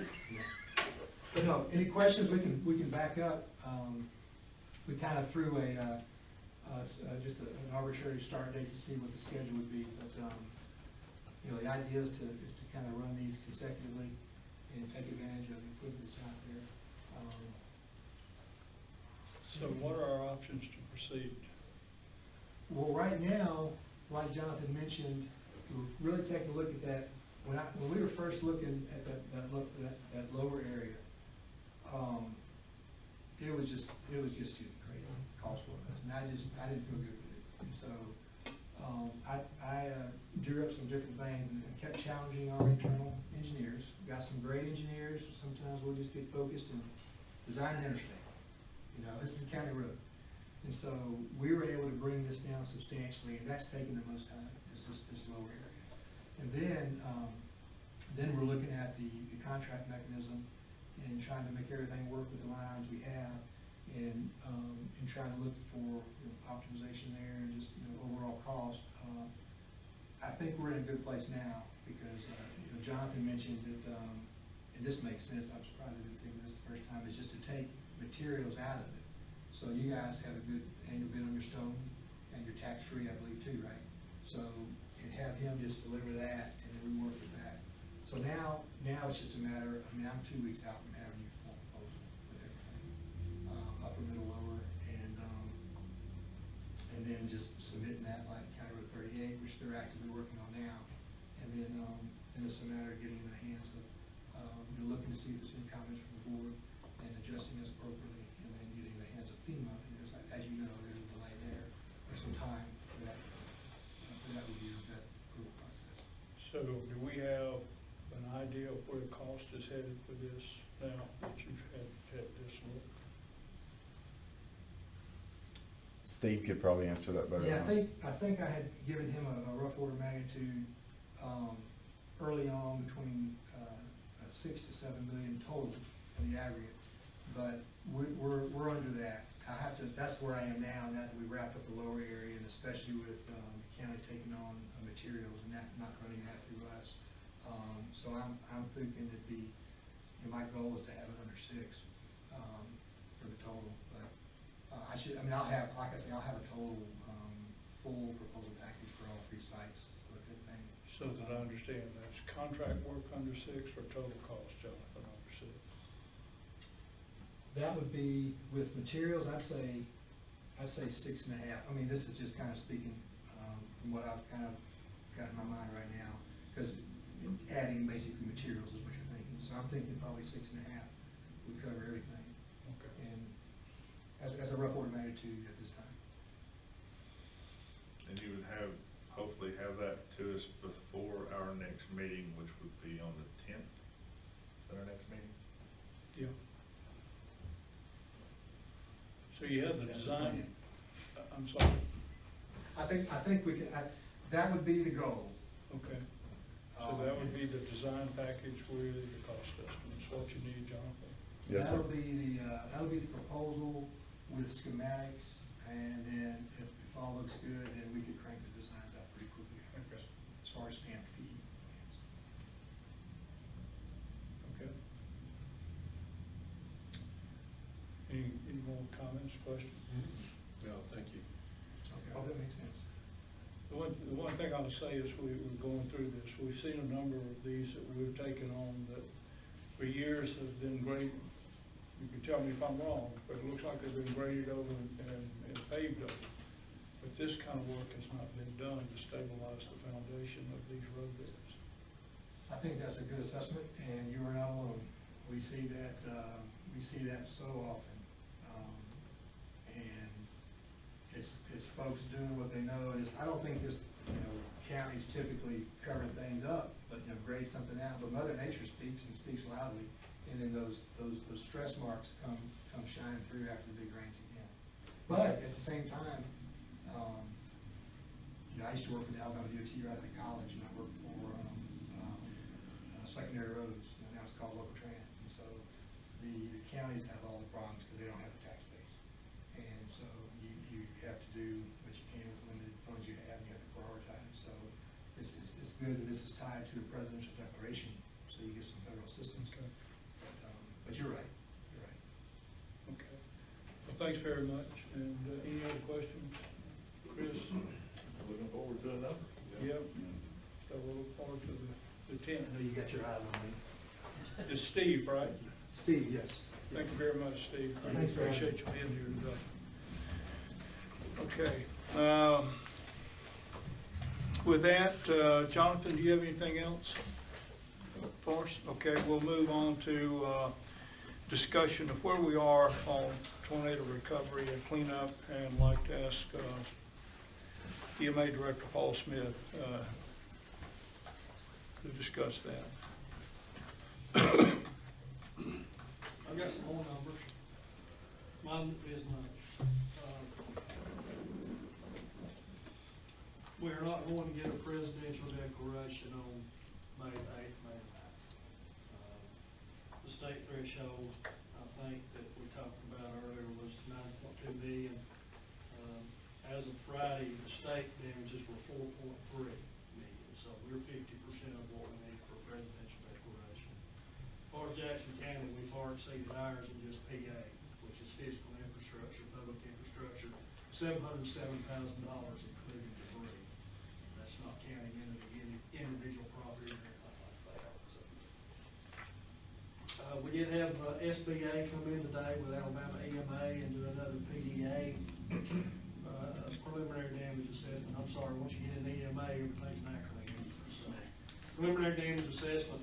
But no, any questions, we can back up. We kind of threw just an arbitrary start date to see what the schedule would be, but, you know, the idea is to kind of run these consecutively and take advantage of the equipment that's out there. So what are our options to proceed? Well, right now, like Jonathan mentioned, we're really taking a look at that. When we were first looking at that lower area, it was just getting crazy cost-wise, and I didn't feel good with it. And so I drew up some different things and kept challenging our internal engineers. Got some great engineers. Sometimes we'll just get focused and design an interstate. You know, this is a county road. And so we were able to bring this down substantially, and that's taken the most time, is this lower area. And then we're looking at the contract mechanism and trying to make everything work with the line items we have, and trying to look for, you know, optimization there and just, you know, overall cost. I think we're in a good place now because, you know, Jonathan mentioned that, and this makes sense, I'm surprised I didn't think of this the first time, is just to take materials out of it. So you guys have a good annual bid on your stone, and you're tax-free, I believe, too, right? So, and have him just deliver that, and then we work with that. So now it's just a matter, I mean, I'm 2 weeks out from having you full proposal with everything, upper, middle, lower, and then just submitting that like County Road 38, which they're actively working on now. And then it's a matter of getting in the hands of, you're looking to see if there's any comments from the board and adjusting this appropriately, and then getting in the hands of FEMA. And there's, as you know, there's a delay there. There's some time for that review, that approval process. So do we have an idea of where the cost is headed for this now that you've had this look? Steve could probably answer that better. Yeah, than I think I had given him a rough order of magnitude, early on between, 6 to 7 million total in the aggregate. But we're under that. That's where I am now that we wrapped up the lower area, and especially with, the county taking on materials and that, not running that through us. So I'm thinking it'd be, you know, my goal is to have it under 6, for the total, but I'll have, like I say, I'll have a total, full proposal package for all three sites, look at things. So that I understand, that's contract work under 6 or total cost, Jonathan, under 6? That would be, with materials, I'd say 6.5. I mean, this is just kind of speaking, from what I've kind of got in my mind right now, because adding basically materials is what you're thinking. So I'm thinking probably 6.5 would cover everything. Okay. And as a rough order of magnitude at this time. And you would hopefully have that to us before our next meeting, which would be on the 10th. Is that our next meeting? Yeah. So you have the design, I'm sorry, I think we can, that would be the goal. okay. So that would be the design package with the cost estimates, what you need, Jonathan? Yes, sir. That'll be the proposal with schematics, and then if all looks good, then we could crank the designs out pretty quickly. Okay. As far as stamped PE plans. Okay. Any more comments, questions? No, thank you. Okay, oh, that makes sense. The one thing I'll say is we're going through this, we've seen a number of these that we've taken on that for years have been great. You can tell me if I'm wrong, but it looks like they've been graded over and paved over. But this kind of work has not been done to stabilize the foundation of these road beds. I think that's a good assessment, and you are not alone. We see that so often. And it's folks doing what they know, and I don't think this, counties typically covering things up, but, grade something out, but Mother Nature speaks and speaks loudly, and then those stress marks come shine through after the big rains again. But at the same time, I used to work for the Alabama DOT right out of college, and I worked for secondary roads, and now it's called local trans. And so the counties have all the problems because they don't have the tax base. And so you have to do what you can with limited funds you have, and you have to prioritize. So it's good that this is tied to a presidential declaration, so you get some federal assistance. Okay. But you're right, Okay. Well, thanks very much. And any other questions? Chris? Looking forward to another. Yep. So we'll look forward to the 10th. I know you got your eyes on me. It's Steve, right? Steve, yes. Thank you very much, Steve. I Thanks very much. appreciate you being here today. Okay. With that, Jonathan, do you have anything else for us? Okay, we'll move on to discussion of where we are on tornado recovery and cleanup, and I'd like to ask EMA Director Paul Smith to discuss that. I've got some more numbers. Mine is not. We're not going to get a presidential declaration on May 8th, May 9th. The state threshold, I think, that we talked about earlier was 9.2 million. As of Friday, the state damages were 4.3 million, so we're 50% of what we need for a presidential declaration. As far as Jackson County, we've far exceeded ours in just PA, which is physical infrastructure, public infrastructure, $707,000 including debris. That's not counting into the individual property or anything like that. So, we did have SBA come in today with Alabama EMA and do another PDA. Preliminary damage assessment. I'm sorry, once you get an EMA, everything's an acronym. So, preliminary damage assessment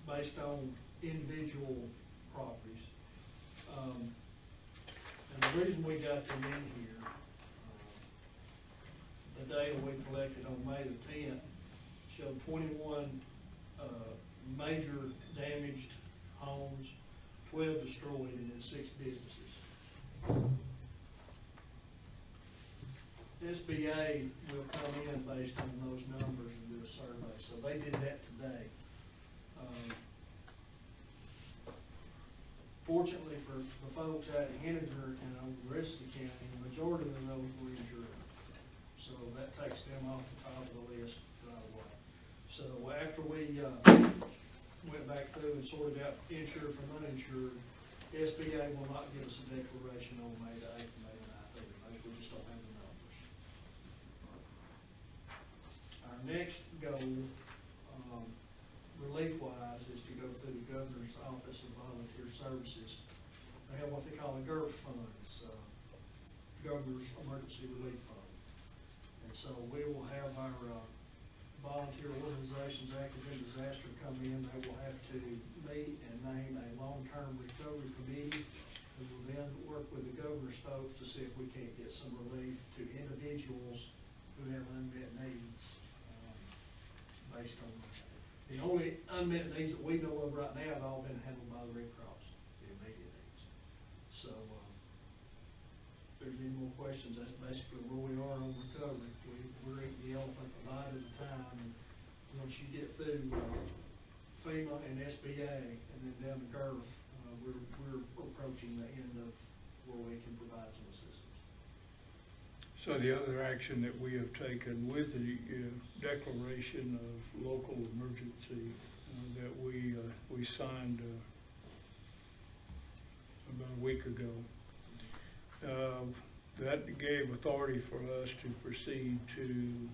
based on individual properties. And the reason we got them in here, the data we collected on May the 10th showed 21 major damaged homes, 12 destroyed, and then 6 businesses. SBA will come in based on those numbers and do a survey, so they did that today. Fortunately for the folks out in Henniger and on the rest of the county, the majority of those were insured. So that takes them off the top of the list right away. So after we went back through and sorted out insured from uninsured, SBA will not give us a declaration on May the 8th and May the 9th either. We just don't have the numbers. Our next goal, relief-wise, is to go through the Governor's Office of Volunteer Services. They have what they call a GERF funds, Governor's Emergency Relief Fund. And so we will have our volunteer organizations active in disaster come in. They will have to meet and name a long-term recovery committee who will then work with the governor's folks to see if we can't get some relief to individuals who have unmet needs, based on the only unmet needs that we know of right now have all been handled by the Red Cross, the immediate needs. So, if there's any more questions, that's basically where we are on recovery. We're eating the elephant a bite at a time, and once you get through FEMA and SBA, and then down to GERF, we're approaching the end of where we can provide some assistance. So the other action that we have taken with the declaration of local emergency that we signed about a week ago, that gave authority for us to proceed to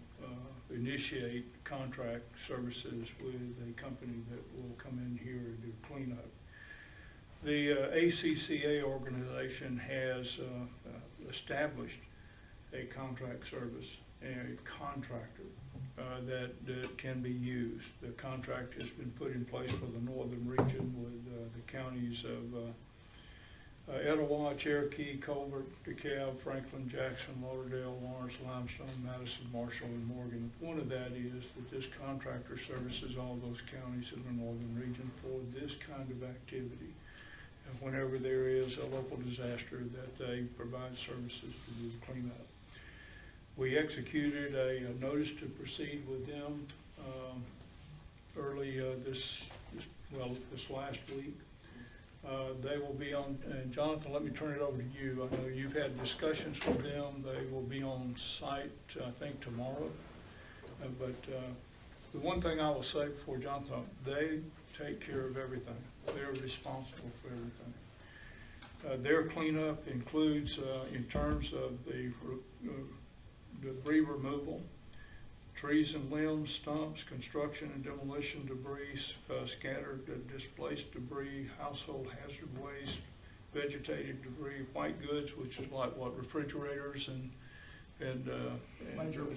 initiate contract services with a company that will come in here and do cleanup. The ACCA organization has established a contract service and a contractor that can be used. The contract has been put in place for the northern region with the counties of Etowah, Cherokee, Colbert, DeKalb, Franklin, Jackson, Lauderdale, Lawrence, Limestone, Madison, Marshall, and Morgan. One of that is that this contractor services all those counties in the northern region for this kind of activity. And whenever there is a local disaster, that they provide services to do cleanup. We executed a notice to proceed with them early this last week. They will be on, and Jonathan, let me turn it over to you. I know you've had discussions with them. They will be on site, I think, tomorrow. But the one thing I will say before Jonathan, they take care of everything. They're responsible for everything. Their cleanup includes, in terms of the debris removal, trees and limbs, stumps, construction and demolition debris, scattered displaced debris, household hazard waste, vegetative debris, white goods, which is like what, refrigerators and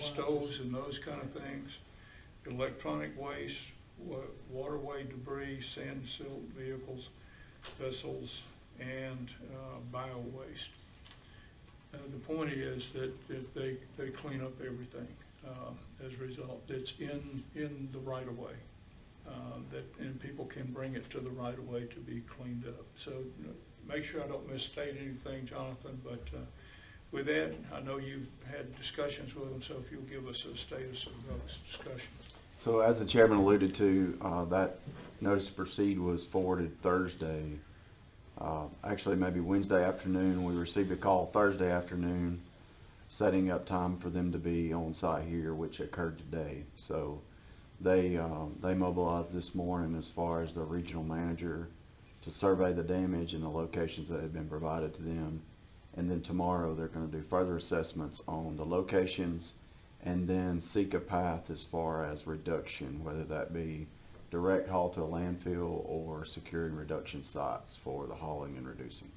stoves and those kind of things, electronic waste, waterway debris, sand silt vehicles, vessels, and bio waste. The point is that they clean up everything. As a result, it's in the right of way, and people can bring it to the right of way to be cleaned up. So make sure I don't misstate anything, Jonathan, but with that, I know you've had discussions with them, so if you'll give us a status of those discussions. So as the chairman alluded to, that notice to proceed was forwarded Thursday. Actually, maybe Wednesday afternoon. We received a call Thursday afternoon setting up time for them to be on site here, which occurred today. So they mobilized this morning as far as the regional manager to survey the damage and the locations that had been provided to them. And then tomorrow they're going to do further assessments on the locations and then seek a path as far as reduction, whether that be direct haul to a landfill or securing reduction sites for the hauling and reducing.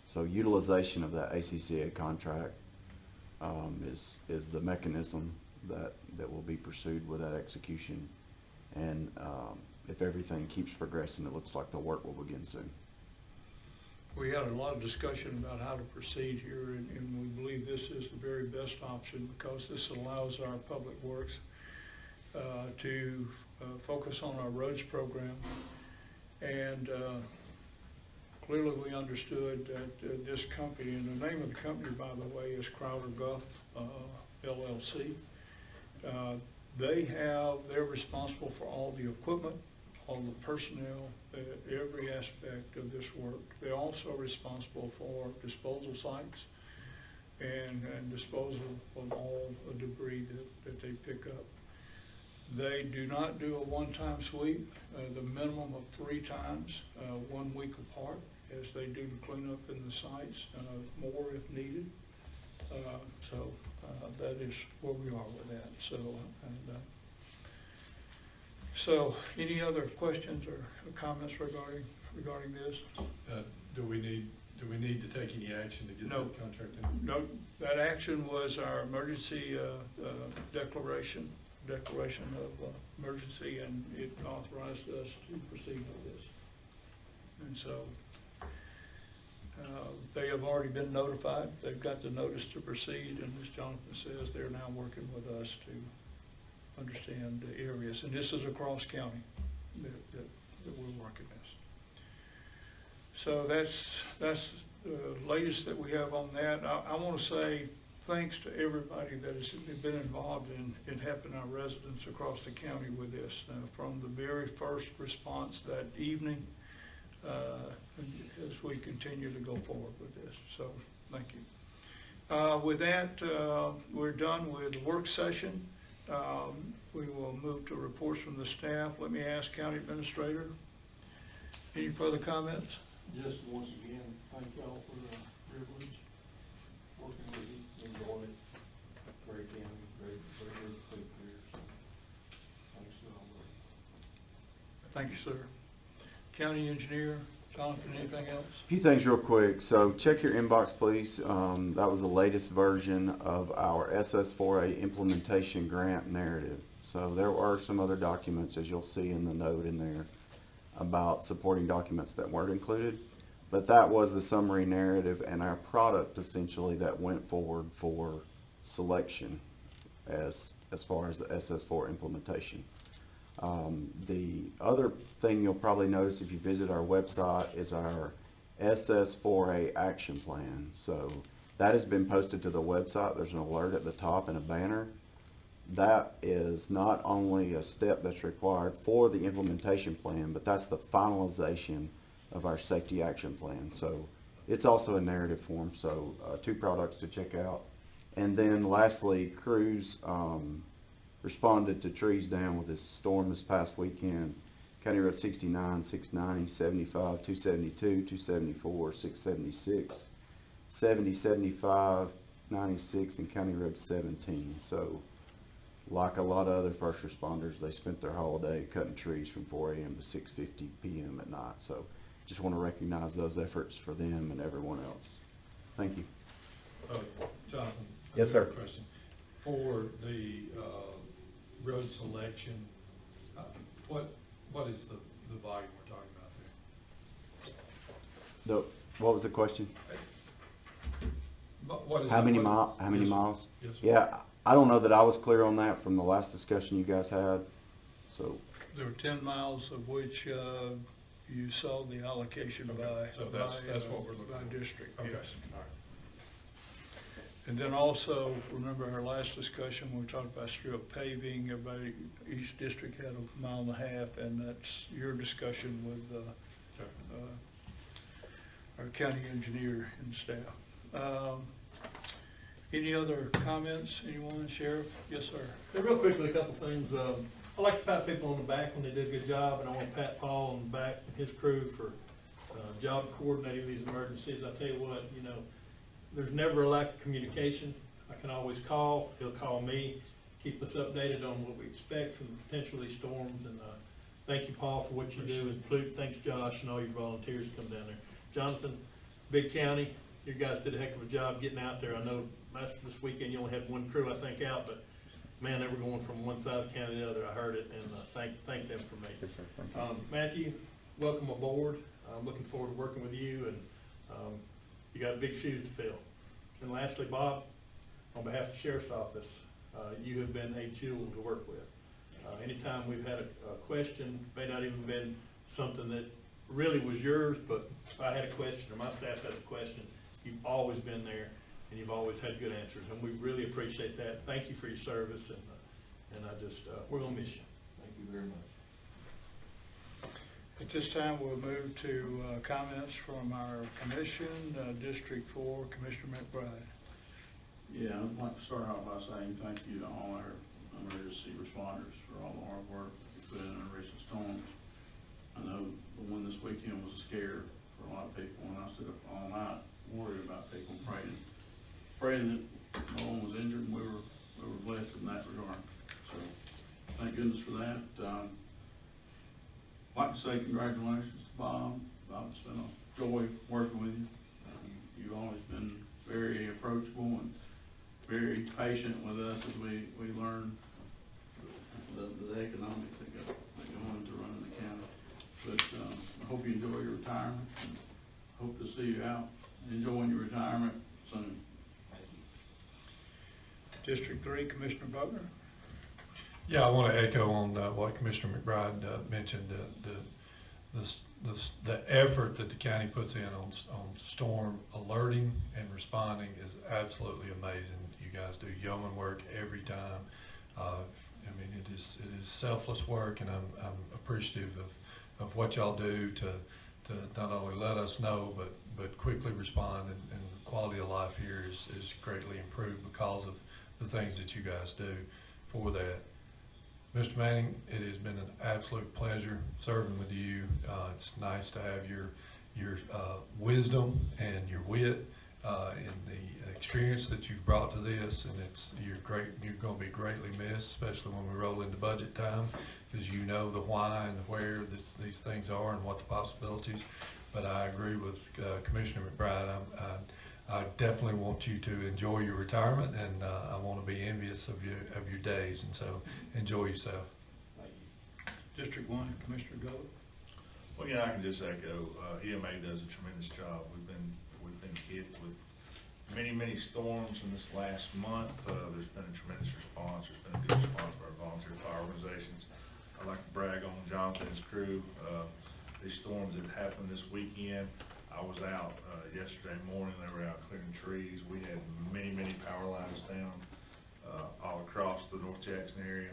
So utilization of that ACCA contract is the mechanism that will be pursued with that execution. And if everything keeps progressing, it looks like the work will begin soon. We had a lot of discussion about how to proceed here, and we believe this is the very best option because this allows our public works to focus on our roads program. And clearly we understood that this company, and the name of the company, by the way, is Crowder Guff LLC. They're responsible for all the equipment, all the personnel, every aspect of this work. They're also responsible for disposal sites and disposal of all the debris that they pick up. They do not do a one-time sweep, the minimum of 3 times, 1 week apart, as they do the cleanup in the sites, more if needed. So that is where we are with that. So any other questions or comments regarding this? Do we need to take any action to get No. the contract in? No, that action was our emergency declaration of emergency, and it authorized us to proceed with this. And so they have already been notified. They've got the notice to proceed, and as Jonathan says, they're now working with us to understand the areas. And this is across county that we're working this. So that's the latest that we have on that. I want to say thanks to everybody that has been involved in helping our residents across the county with this, from the very first response that evening as we continue to go forward with this. So thank you. With that, we're done with the work session. We will move to reports from the staff. Let me ask County Administrator, any further comments? Just once again, thank y'all for the privilege working with you, enjoyed it. Great county, great career, so thanks to all of you. Thank you, sir. County Engineer, Jonathan, anything else? A few things real quick. So check your inbox, please. That was the latest version of our SS4A implementation grant narrative. So there are some other documents, as you'll see in the note in there, about supporting documents that weren't included. But that was the summary narrative and our product, essentially, that went forward for selection as far as the SS4 implementation. The other thing you'll probably notice if you visit our website is our SS4A action plan. So that has been posted to the website. There's an alert at the top and a banner. That is not only a step that's required for the implementation plan, but that's the finalization of our safety action plan. So it's also in narrative form, so 2 products to check out. And then lastly, crews responded to trees down with this storm this past weekend. County Road 69, 690, 75, 272, 274, 676, 70, 75, 96, and County Road 17. So like a lot of other first responders, they spent their whole day cutting trees from 4 a.m. to 6:50 p.m. at night. So just want to recognize those efforts for them and everyone else. Thank you. Jonathan? Yes, sir. Question. For the road selection, what is the volume we're talking about there? What was the question? What is How it? many Yes, miles? Yes, sir. Yeah, I don't know that I was clear on that from the last discussion you guys had. So There were 10 miles of which you saw the allocation by. So that's what we're looking by for. district, Okay, yes. all right. And then also, remember our last discussion, we talked about strip paving, everybody, each district had 1.5 miles, and that's your discussion with our county engineer and staff. Any other comments, anyone, Sheriff? Yes, sir. Hey, real quickly, a couple things. I like to pat people on the back when they did a good job, and I want to pat Paul on the back and his crew for job coordinating these emergencies. I tell you what, you know, there's never a lack of communication. I can always call, he'll call me, keep us updated on what we expect from potentially storms, and thank you, Paul, for what you do, and thanks, Josh, and all your volunteers who come down there. Jonathan, big county, you guys did a heck of a job getting out there. I know this weekend you only had 1 crew, I think, out, but man, they were going from one side of the county to the other. I heard it, and thank them for me. yes, sir. Thank you. Matthew, welcome aboard. I'm looking forward to working with you, and you got big shoes to fill. And lastly, Bob, on behalf of the Sheriff's Office, you have been a jewel to work with. Anytime we've had a question, may not even been something that really was yours, but if I had a question or my staff has a question, you've always been there, and you've always had good answers, and we really appreciate that. Thank you for your service, and I just, we're gonna miss you. Thank you very much. At this time, we'll move to comments from our commission, District 4, Commissioner McBride. Yeah, I'd like to start out by saying thank you to all our emergency responders for all the hard work they put in our recent storms. I know the one this weekend was a scare for a lot of people, and I stood up all night worried about people, praying that no one was injured, and we were blessed in that regard. So, thank goodness for that. I'd like to say congratulations to Bob. Bob, it's been a joy working with you. You've always been very approachable and very patient with us as we learn the economics that go into running the county. But I hope you enjoy your retirement, and hope to see you out enjoying your retirement soon. District 3, Commissioner Butler. Yeah, I want to echo on what Commissioner McBride mentioned, the effort that the county puts in on storm alerting and responding is absolutely amazing. You guys do yeoman work every time. I mean, it is selfless work, and I'm appreciative of what y'all do to not only let us know, but quickly respond, and the quality of life here is greatly improved because of the things that you guys do for that. Mr. Manning, it has been an absolute pleasure serving with you. It's nice to have your wisdom and your wit and the experience that you've brought to this, and you're going to be greatly missed, especially when we roll into budget time, because you know the why and the where these things are and what the possibilities. But I agree with Commissioner McBride. I definitely want you to enjoy your retirement, and I want to be envious of your days, and so enjoy yourself. Thank you. District 1, Commissioner Gold. Well, yeah, I can just echo, EMA does a tremendous job. We've been hit with many storms in this last month. There's been a tremendous response. There's been a good response by our volunteer fire organizations. I'd like to brag on Jonathan and his crew. These storms that happened this weekend, I was out yesterday morning. They were out clearing trees. We had many power lines down all across the North Jackson area.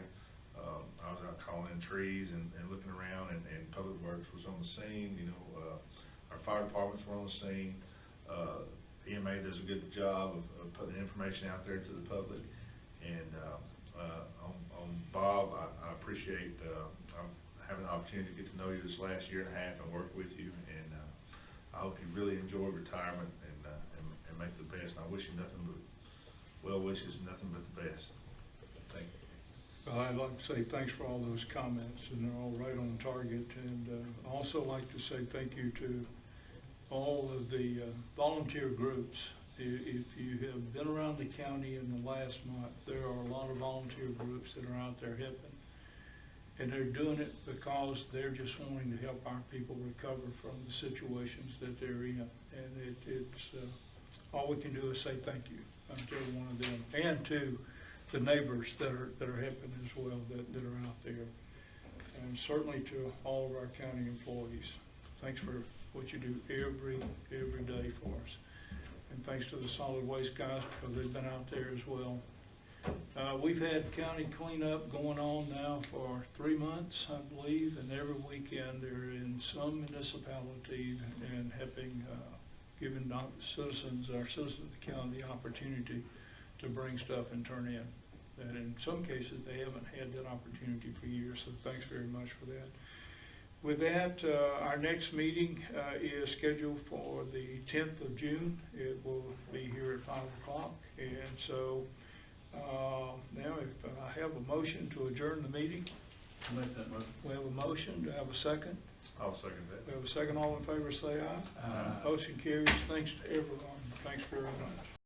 I was out calling in trees and looking around, and Public Works was on the scene. You know, our fire departments were on the scene. EMA does a good job of putting information out there to the public. And on Bob, I appreciate having the opportunity to get to know you this last year and a half and work with you. And I hope you really enjoy retirement and make the best. And I wish you nothing but well wishes and nothing but the best. Thank you. Well, I'd like to say thanks for all those comments, and they're all right on target. And I also like to say thank you to all of the volunteer groups. If you have been around the county in the last month, there are a lot of volunteer groups that are out there helping. And they're doing it because they're just wanting to help our people recover from the situations that they're in. And it's all we can do is say thank you to every one of them, and to the neighbors that are helping as well, that are out there. And certainly to all of our county employees. Thanks for what you do every day for us. And thanks to the solid waste guys, because they've been out there as well. We've had county cleanup going on now for 3 months, I believe, and every weekend they're in some municipality and helping, giving our citizens of the county the opportunity to bring stuff and turn in. And in some cases, they haven't had that opportunity for years, so thanks very much for that. With that, our next meeting is scheduled for the 10th of June. It will be here at 5 o'clock. And so now if I have a motion to adjourn the meeting. I'll make that motion. We have a motion. Do I have a second? I'll second that. We have a second. All in favor say aye. Aye. Motion carries. Thanks to everyone. Thanks very much.